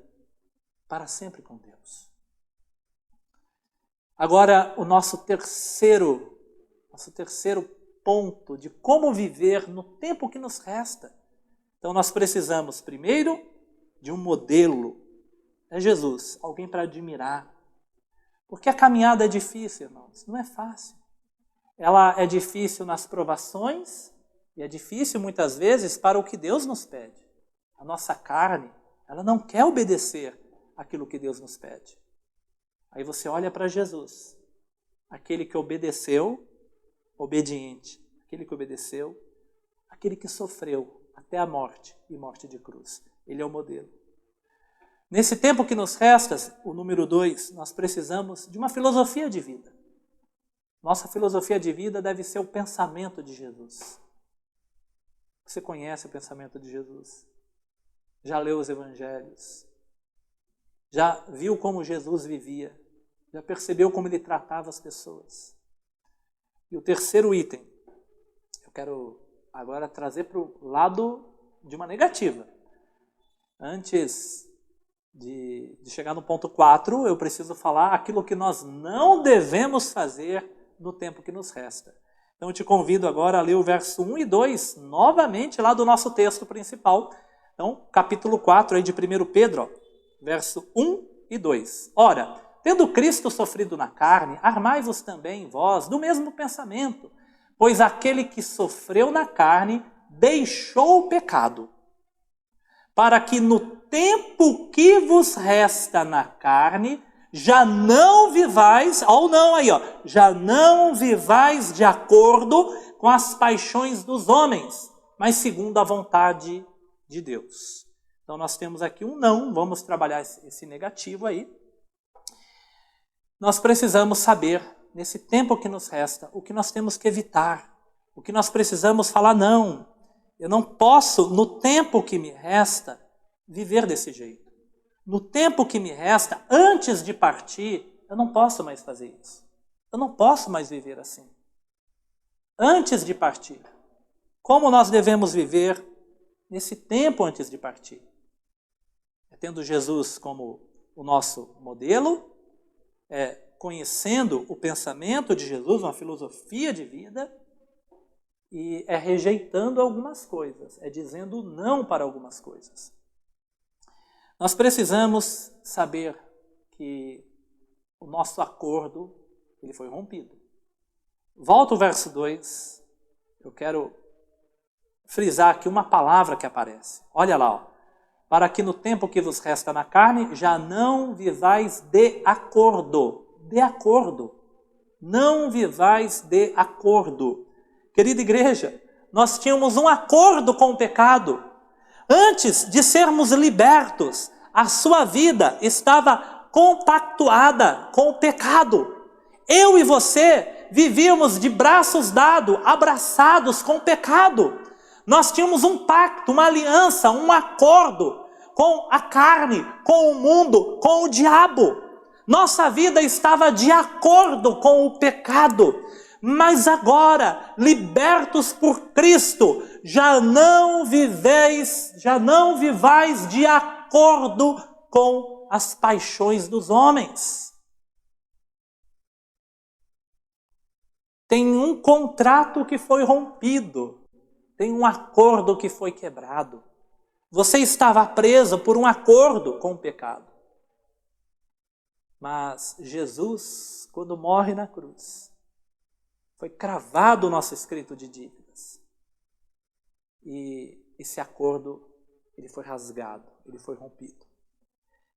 Speaker 1: para sempre com Deus. Agora, o nosso terceiro ponto de como viver no tempo que nos resta. Então nós precisamos primeiro de um modelo, é Jesus, alguém para admirar. Porque a caminhada é difícil, irmãos, não é fácil. Ela é difícil nas provações e é difícil muitas vezes para o que Deus nos pede. A nossa carne, ela não quer obedecer aquilo que Deus nos pede. Aí você olha para Jesus, aquele que obedeceu, obediente, aquele que obedeceu, aquele que sofreu até a morte e morte de cruz. Ele é o modelo. Nesse tempo que nos resta, o número 2, nós precisamos de uma filosofia de vida. Nossa filosofia de vida deve ser o pensamento de Jesus. Você conhece o pensamento de Jesus? Já leu os evangelhos? Já viu como Jesus vivia? Já percebeu como ele tratava as pessoas? E o terceiro item, eu quero agora trazer para o lado de uma negativa. Antes de chegar no ponto 4, eu preciso falar aquilo que nós não devemos fazer no tempo que nos resta. Então eu te convido agora a ler o verso 1 e 2, novamente lá do nosso texto principal. Então, capítulo 4 aí de 1 Pedro, ó, verso 1 e 2. Ora, tendo Cristo sofrido na carne, armai-vos também vós do mesmo pensamento, pois aquele que sofreu na carne deixou o pecado, para que no tempo que vos resta na carne, já não vivais, já não vivais de acordo com as paixões dos homens, mas segundo a vontade de Deus. Então nós temos aqui um não, vamos trabalhar esse negativo aí. Nós precisamos saber, nesse tempo que nos resta, o que nós temos que evitar, o que nós precisamos falar não. Eu não posso, no tempo que me resta, viver desse jeito. No tempo que me resta, antes de partir, eu não posso mais fazer isso. Eu não posso mais viver assim. Antes de partir, como nós devemos viver nesse tempo antes de partir? É tendo Jesus como o nosso modelo, conhecendo o pensamento de Jesus, uma filosofia de vida, e rejeitando algumas coisas, dizendo não para algumas coisas. Nós precisamos saber que o nosso acordo ele foi rompido. Volta o verso 2, eu quero frisar aqui uma palavra que aparece. Olha lá, ó. Para que no tempo que vos resta na carne, já não vivais de acordo. De acordo. Não vivais de acordo. Querida igreja, nós tínhamos um acordo com o pecado. Antes de sermos libertos, a sua vida estava compactuada com o pecado. Eu e você vivíamos de braços dados, abraçados com o pecado. Nós tínhamos um pacto, uma aliança, um acordo com a carne, com o mundo, com o diabo. Nossa vida estava de acordo com o pecado. Mas agora, libertos por Cristo, já não vivais de acordo com as paixões dos homens. Tem um contrato que foi rompido, tem um acordo que foi quebrado. Você estava preso por um acordo com o pecado. Mas Jesus, quando morre na cruz, foi cravado o nosso escrito de dívidas. E esse acordo, ele foi rasgado, ele foi rompido.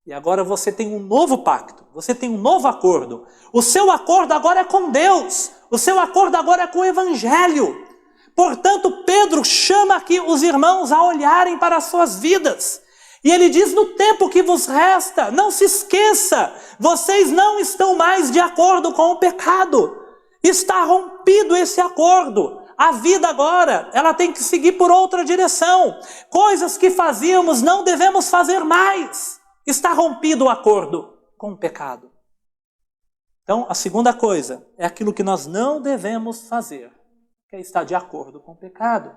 Speaker 1: E agora você tem um novo pacto, você tem um novo acordo. O seu acordo agora é com Deus, o seu acordo agora é com o Evangelho. Portanto, Pedro chama aqui os irmãos a olharem para as suas vidas. E ele diz: no tempo que vos resta, não se esqueça, vocês não estão mais de acordo com o pecado. Está rompido esse acordo. A vida agora, ela tem que seguir por outra direção. Coisas que fazíamos não devemos fazer mais. Está rompido o acordo com o pecado. Então, a segunda coisa é aquilo que nós não devemos fazer, que é estar de acordo com o pecado.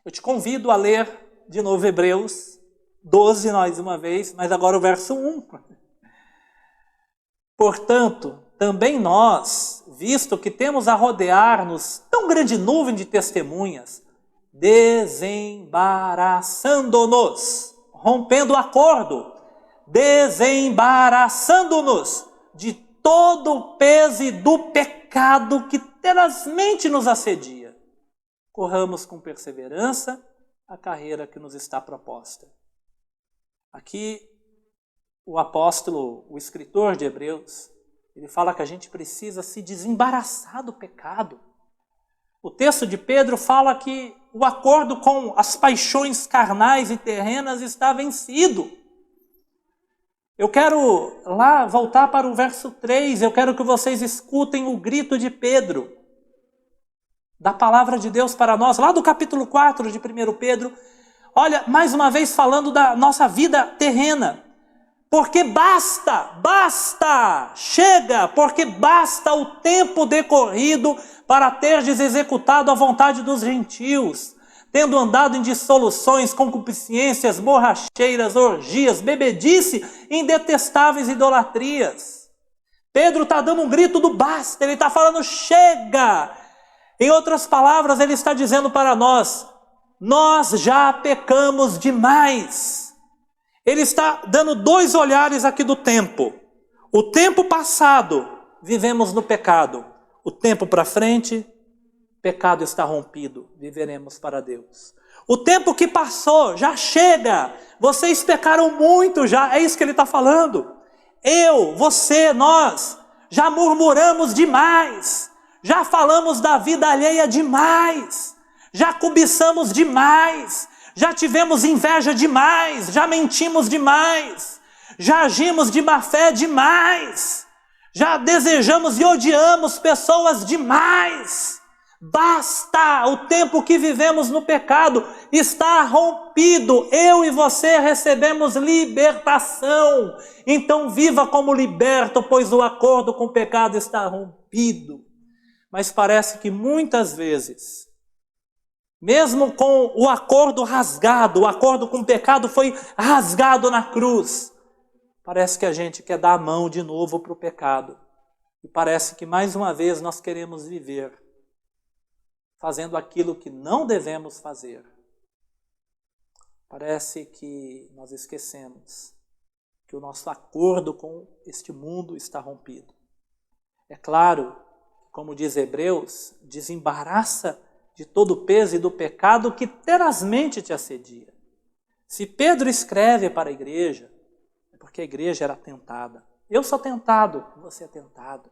Speaker 1: Eu te convido a ler de novo Hebreus 12, mais uma vez, mas agora o verso 1. Portanto, também nós, visto que temos a rodear-nos tão grande nuvem de testemunhas, desembaraçando-nos, rompendo o acordo, desembaraçando-nos de todo o peso do pecado que tenazmente nos assedia. Corramos com perseverança a carreira que nos está proposta. Aqui, o apóstolo, o escritor de Hebreus, ele fala que a gente precisa se desembaraçar do pecado. O texto de Pedro fala que o acordo com as paixões carnais e terrenas está vencido. Eu quero lá voltar para o verso 3, eu quero que vocês escutem o grito de Pedro, da palavra de Deus para nós, lá do capítulo 4 de 1 Pedro. Olha, mais uma vez falando da nossa vida terrena. Porque basta, chega, porque basta o tempo decorrido para terdes executado a vontade dos gentios, tendo andado em dissoluções, concupiscências, borracheiras, orgias, bebedice, indetestáveis idolatrias. Pedro está dando um grito do basta, ele está falando chega. Em outras palavras, ele está dizendo para nós já pecamos demais. Ele está dando dois olhares aqui do tempo. O tempo passado, vivemos no pecado. O tempo para frente, pecado está rompido, viveremos para Deus. O tempo que passou, já chega. Vocês pecaram muito já, é isso que ele está falando. Eu, você, nós, já murmuramos demais. Já falamos da vida alheia demais. Já cobiçamos demais. Já tivemos inveja demais, já mentimos demais, já agimos de má fé demais, já desejamos e odiamos pessoas demais. Basta, o tempo que vivemos no pecado está rompido, eu e você recebemos libertação. Então viva como liberto, pois o acordo com o pecado está rompido. Mas parece que muitas vezes, mesmo com o acordo rasgado, o acordo com o pecado foi rasgado na cruz, parece que a gente quer dar a mão de novo para o pecado. E parece que mais uma vez nós queremos viver fazendo aquilo que não devemos fazer. Parece que nós esquecemos que o nosso acordo com este mundo está rompido. É claro, como diz Hebreus, desembaraça de todo o peso e do pecado que tenazmente te assedia. Se Pedro escreve para a igreja, é porque a igreja era tentada. Eu sou tentado, você é tentado.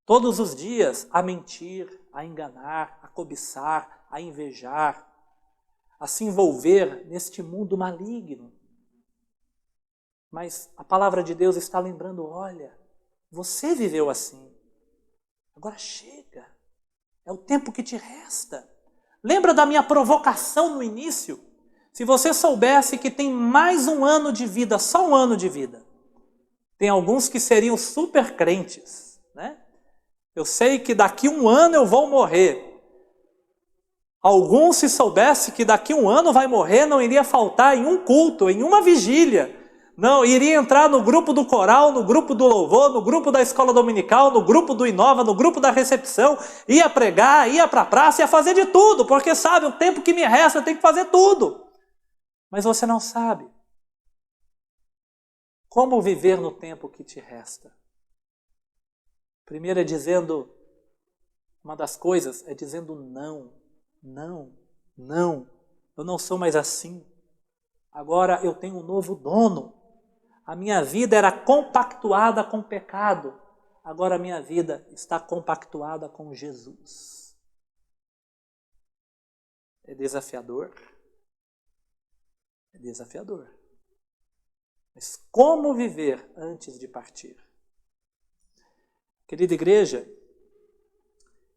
Speaker 1: Todos os dias a mentir, a enganar, a cobiçar, a invejar, a se envolver neste mundo maligno. Mas a palavra de Deus está lembrando, olha, você viveu assim. Agora chega. É o tempo que te resta. Lembra da minha provocação no início? Se você soubesse que tem mais um ano de vida, só um ano de vida. Tem alguns que seriam super crentes, né? Eu sei que daqui um ano eu vou morrer. Alguns, se soubesse que daqui um ano vai morrer, não iria faltar em um culto, em uma vigília. Não, iria entrar no grupo do coral, no grupo do louvor, no grupo da escola dominical, no grupo do Inova, no grupo da recepção, ia pregar, ia para a praça, ia fazer de tudo, porque sabe, o tempo que me resta eu tenho que fazer tudo. Mas você não sabe como viver no tempo que te resta. Primeiro é dizendo, uma das coisas é dizendo não, eu não sou mais assim. Agora eu tenho um novo dono. A minha vida era compactuada com o pecado. Agora a minha vida está compactuada com Jesus. É desafiador? É desafiador. Mas como viver antes de partir? Querida igreja,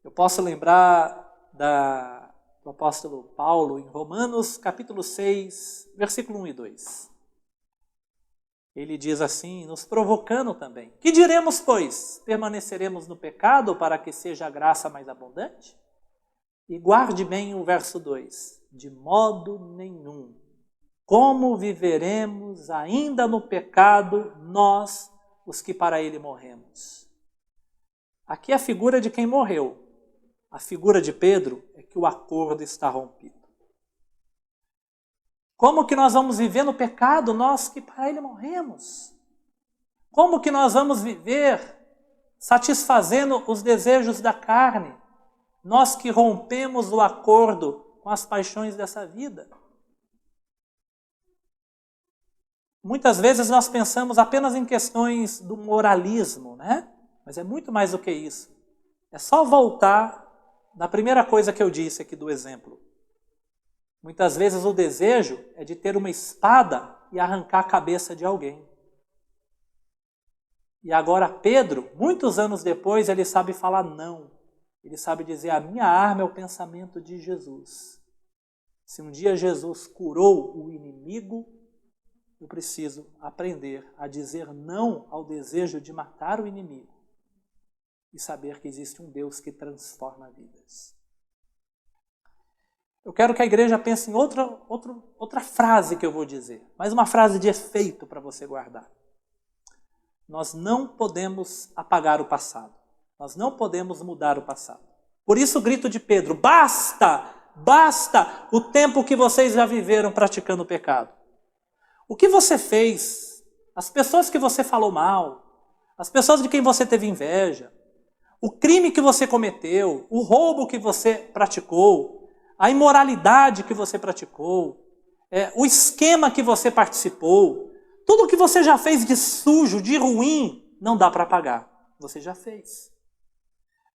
Speaker 1: eu posso lembrar do apóstolo Paulo em Romanos capítulo 6, versículo 1 e 2. Ele diz assim, nos provocando também. Que diremos, pois? Permaneceremos no pecado para que seja a graça mais abundante? E guarde bem o verso 2. De modo nenhum. Como viveremos ainda no pecado nós, os que para ele morremos? Aqui é a figura de quem morreu. A figura de Pedro é que o acordo está rompido. Como que nós vamos viver no pecado, nós que para ele morremos? Como que nós vamos viver satisfazendo os desejos da carne, nós que rompemos o acordo com as paixões dessa vida? Muitas vezes nós pensamos apenas em questões do moralismo, né? Mas é muito mais do que isso. É só voltar na primeira coisa que eu disse aqui do exemplo. Muitas vezes o desejo é de ter uma espada e arrancar a cabeça de alguém. E agora Pedro, muitos anos depois, ele sabe falar não. Ele sabe dizer, a minha arma é o pensamento de Jesus. Se um dia Jesus curou o inimigo, eu preciso aprender a dizer não ao desejo de matar o inimigo e saber que existe um Deus que transforma vidas. Eu quero que a igreja pense em outra frase que eu vou dizer, mas uma frase de efeito para você guardar. Nós não podemos apagar o passado. Nós não podemos mudar o passado. Por isso o grito de Pedro, basta o tempo que vocês já viveram praticando o pecado. O que você fez, as pessoas que você falou mal, as pessoas de quem você teve inveja, o crime que você cometeu, o roubo que você praticou, a imoralidade que você praticou, o esquema que você participou, tudo que você já fez de sujo, de ruim, não dá para apagar. Você já fez.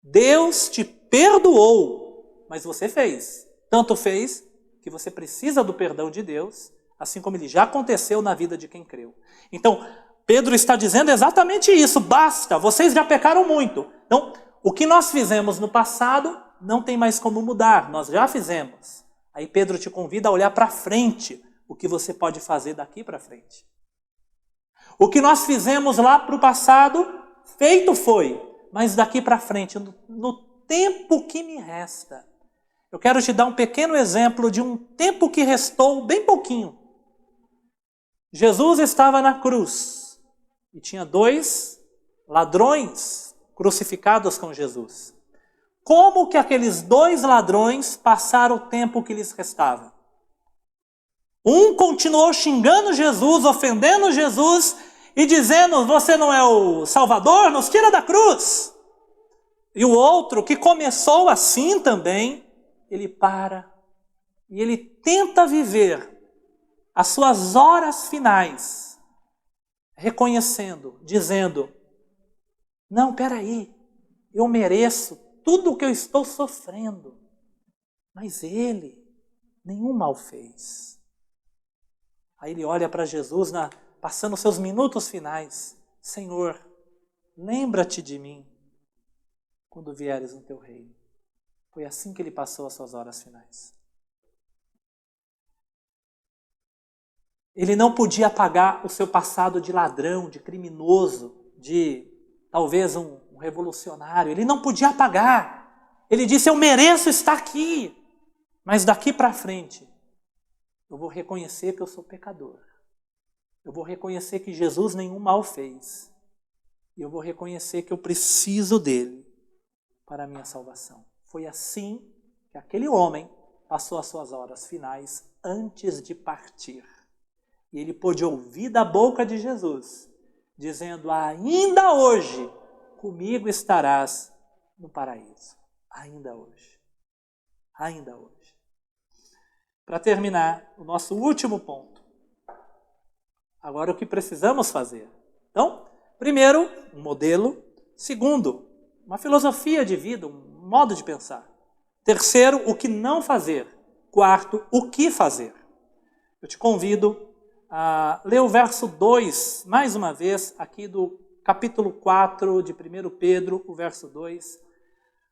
Speaker 1: Deus te perdoou, mas você fez. Tanto fez que você precisa do perdão de Deus, assim como ele já aconteceu na vida de quem creu. Então, Pedro está dizendo exatamente isso. Basta, vocês já pecaram muito. Então, o que nós fizemos no passado não tem mais como mudar, nós já fizemos. Aí Pedro te convida a olhar para frente, o que você pode fazer daqui para frente. O que nós fizemos lá para o passado, feito foi, mas daqui para frente, no tempo que me resta. Eu quero te dar um pequeno exemplo de um tempo que restou bem pouquinho. Jesus estava na cruz e tinha 2 ladrões crucificados com Jesus. Como que aqueles 2 ladrões passaram o tempo que lhes restava? Um continuou xingando Jesus, ofendendo Jesus e dizendo, você não é o Salvador, nos tira da cruz. E o outro, que começou assim também, ele para e ele tenta viver as suas horas finais, reconhecendo, dizendo, não, peraí, eu mereço tudo o que eu estou sofrendo, mas ele nenhum mal fez. Aí ele olha para Jesus, passando seus minutos finais: Senhor, lembra-te de mim quando vieres no teu reino. Foi assim que ele passou as suas horas finais. Ele não podia apagar o seu passado de ladrão, de criminoso, de talvez um revolucionário. Ele não podia apagar. Ele disse: eu mereço estar aqui. Mas daqui para frente, eu vou reconhecer que eu sou pecador. Eu vou reconhecer que Jesus nenhum mal fez. E eu vou reconhecer que eu preciso dele para a minha salvação. Foi assim que aquele homem passou as suas horas finais antes de partir. E ele pôde ouvir da boca de Jesus, dizendo: ainda hoje comigo estarás no paraíso. Ainda hoje. Ainda hoje. Para terminar, o nosso último ponto. Agora, o que precisamos fazer? Então, primeiro, um modelo. Segundo, uma filosofia de vida, um modo de pensar. Terceiro, o que não fazer. Quarto, o que fazer. Eu te convido a ler o verso 2, mais uma vez, aqui do capítulo 4 de 1 Pedro, o verso 2.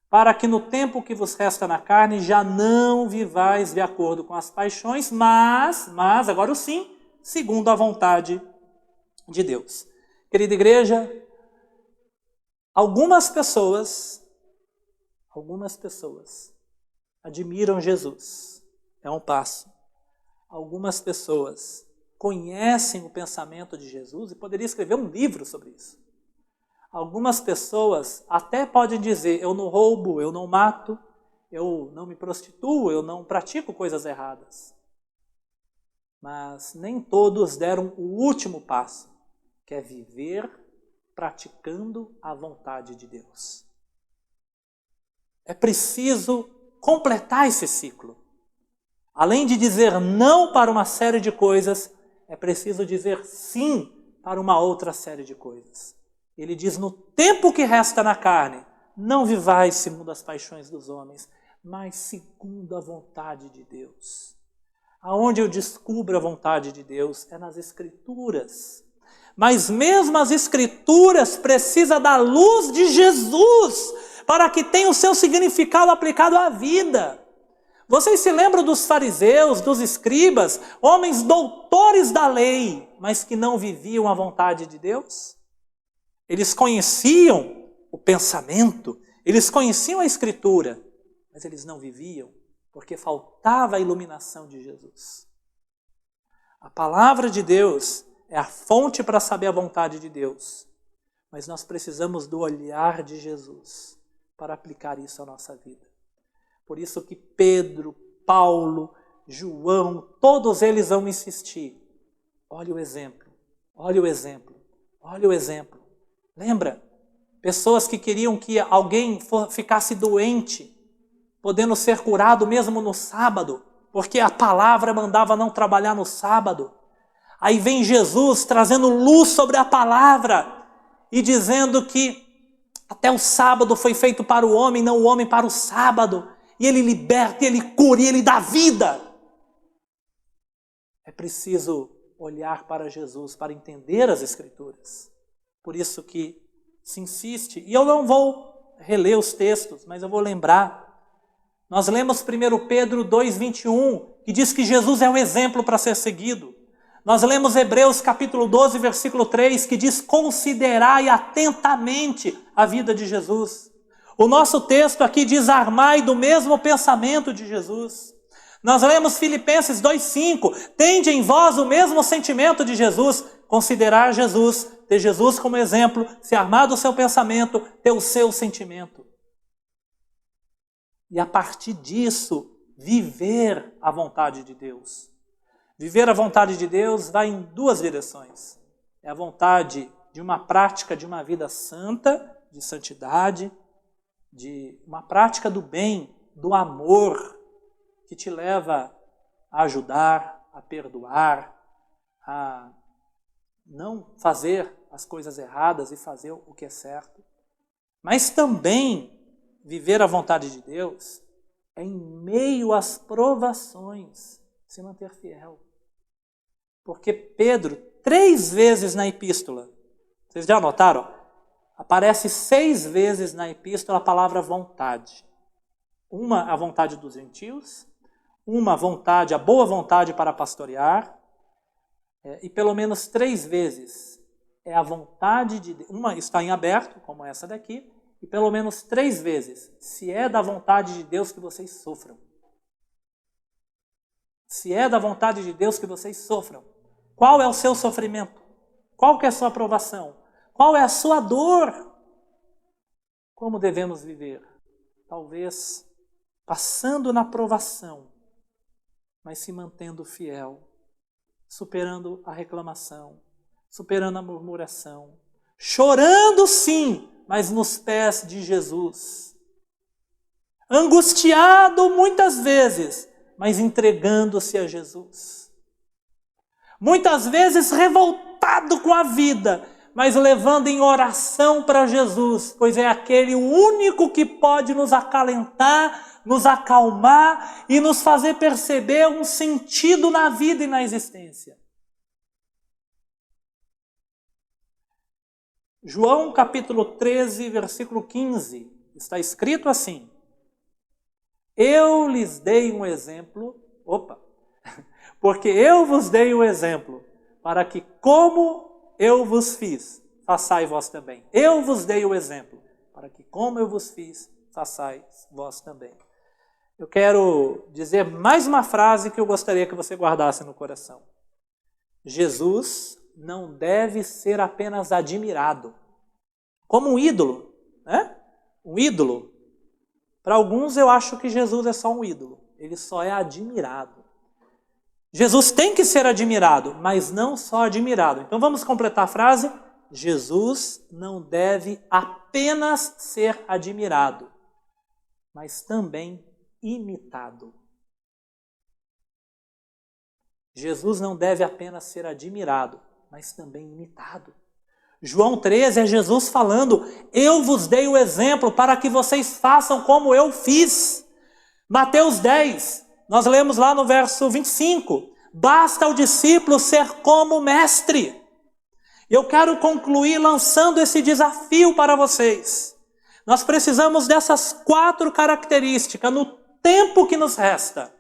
Speaker 1: Para que no tempo que vos resta na carne já não vivais de acordo com as paixões, mas agora o sim, segundo a vontade de Deus. Querida igreja, algumas pessoas admiram Jesus. É um passo. Algumas pessoas conhecem o pensamento de Jesus e poderiam escrever um livro sobre isso. Algumas pessoas até podem dizer: eu não roubo, eu não mato, eu não me prostituo, eu não pratico coisas erradas. Mas nem todos deram o último passo, que é viver praticando a vontade de Deus. É preciso completar esse ciclo. Além de dizer não para uma série de coisas, é preciso dizer sim para uma outra série de coisas. Ele diz: no tempo que resta na carne, não vivais segundo as paixões dos homens, mas segundo a vontade de Deus. Aonde eu descubro a vontade de Deus é nas Escrituras. Mas mesmo as Escrituras precisam da luz de Jesus para que tenha o seu significado aplicado à vida. Vocês se lembram dos fariseus, dos escribas, homens doutores da lei, mas que não viviam a vontade de Deus? Eles conheciam o pensamento, eles conheciam a Escritura, mas eles não viviam, porque faltava a iluminação de Jesus. A palavra de Deus é a fonte para saber a vontade de Deus, mas nós precisamos do olhar de Jesus para aplicar isso à nossa vida. Por isso que Pedro, Paulo, João, todos eles vão insistir. Olha o exemplo, olha o exemplo, olha o exemplo. Lembra? Pessoas que queriam que alguém ficasse doente, podendo ser curado mesmo no sábado, porque a palavra mandava não trabalhar no sábado. Aí vem Jesus trazendo luz sobre a palavra e dizendo que até o sábado foi feito para o homem, não o homem para o sábado. E ele liberta, ele cura, e ele dá vida. É preciso olhar para Jesus para entender as Escrituras. Por isso que se insiste, e eu não vou reler os textos, mas eu vou lembrar. Nós lemos 1 Pedro 2,21, que diz que Jesus é o exemplo para ser seguido. Nós lemos Hebreus capítulo 12, versículo 3, que diz: considerai atentamente a vida de Jesus. O nosso texto aqui diz: armai do mesmo pensamento de Jesus. Nós lemos Filipenses 2,5, tende em vós o mesmo sentimento de Jesus. Considerar Jesus, ter Jesus como exemplo, se armar do seu pensamento, ter o seu sentimento. E a partir disso, viver a vontade de Deus. Viver a vontade de Deus vai em duas direções. É a vontade de uma prática de uma vida santa, de santidade, de uma prática do bem, do amor, que te leva a ajudar, a perdoar, a não fazer as coisas erradas e fazer o que é certo. Mas também viver a vontade de Deus é em meio às provações se manter fiel. Porque Pedro, 3 vezes na epístola, vocês já notaram? Aparece 6 vezes na epístola a palavra vontade. Uma, a vontade dos gentios, uma vontade, a boa vontade para pastorear, e pelo menos 3 vezes é a vontade de Deus. Uma está em aberto, como essa daqui, e pelo menos 3 vezes, se é da vontade de Deus que vocês sofram. Se é da vontade de Deus que vocês sofram. Qual é o seu sofrimento? Qual que é a sua aprovação? Qual é a sua dor? Como devemos viver? Talvez passando na provação, mas se mantendo fiel, superando a reclamação, superando a murmuração, chorando sim, mas nos pés de Jesus. Angustiado muitas vezes, mas entregando-se a Jesus. Muitas vezes revoltado com a vida, mas levando em oração para Jesus, pois é aquele único que pode nos acalentar, nos acalmar e nos fazer perceber um sentido na vida e na existência. João capítulo 13, versículo 15, está escrito assim: eu lhes dei um exemplo, porque eu vos dei um exemplo, para que como eu vos fiz, façai vós também. Eu vos dei o exemplo, para que como eu vos fiz, façais vós também. Eu quero dizer mais uma frase que eu gostaria que você guardasse no coração. Jesus não deve ser apenas admirado, como um ídolo, né? Um ídolo. Para alguns eu acho que Jesus é só um ídolo, ele só é admirado. Jesus tem que ser admirado, mas não só admirado. Então vamos completar a frase. Jesus não deve apenas ser admirado, mas também imitado. Jesus não deve apenas ser admirado, mas também imitado. João 13 é Jesus falando: eu vos dei o exemplo para que vocês façam como eu fiz. Mateus 10, nós lemos lá no verso 25, basta ao discípulo ser como o mestre. Eu quero concluir lançando esse desafio para vocês. Nós precisamos dessas 4 características no tempo que nos resta.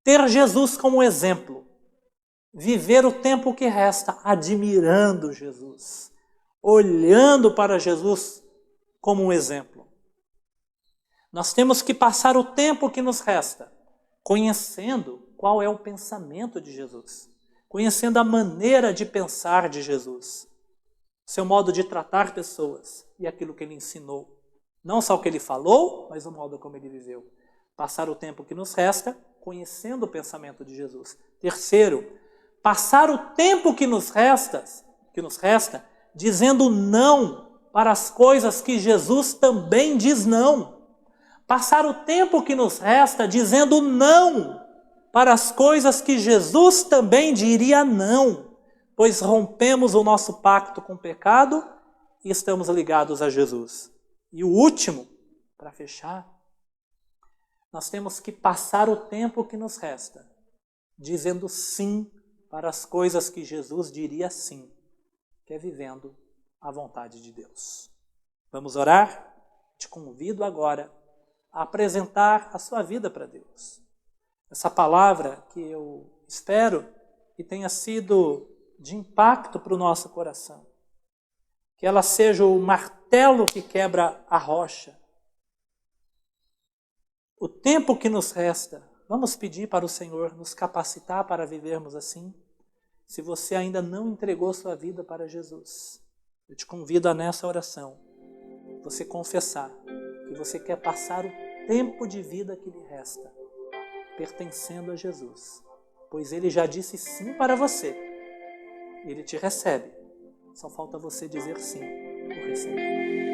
Speaker 1: Ter Jesus como exemplo. Viver o tempo que resta admirando Jesus. Olhando para Jesus como um exemplo. Nós temos que passar o tempo que nos resta conhecendo qual é o pensamento de Jesus. Conhecendo a maneira de pensar de Jesus. Seu modo de tratar pessoas e aquilo que ele ensinou. Não só o que ele falou, mas o modo como ele viveu. Passar o tempo que nos resta conhecendo o pensamento de Jesus. Terceiro, passar o tempo que nos resta dizendo não para as coisas que Jesus também diz não. Passar o tempo que nos resta dizendo não para as coisas que Jesus também diria não, pois rompemos o nosso pacto com o pecado e estamos ligados a Jesus. E o último, para fechar, nós temos que passar o tempo que nos resta dizendo sim para as coisas que Jesus diria sim, que é vivendo a vontade de Deus. Vamos orar? Te convido agora a apresentar a sua vida para Deus. Essa palavra que eu espero que tenha sido de impacto para o nosso coração. Que ela seja o martelo que quebra a rocha. O tempo que nos resta, vamos pedir para o Senhor nos capacitar para vivermos assim. Se você ainda não entregou sua vida para Jesus, eu te convido a nessa oração, você confessar que você quer passar o tempo de vida que lhe resta pertencendo a Jesus, pois Ele já disse sim para você. Ele te recebe. Só falta você dizer sim por receber.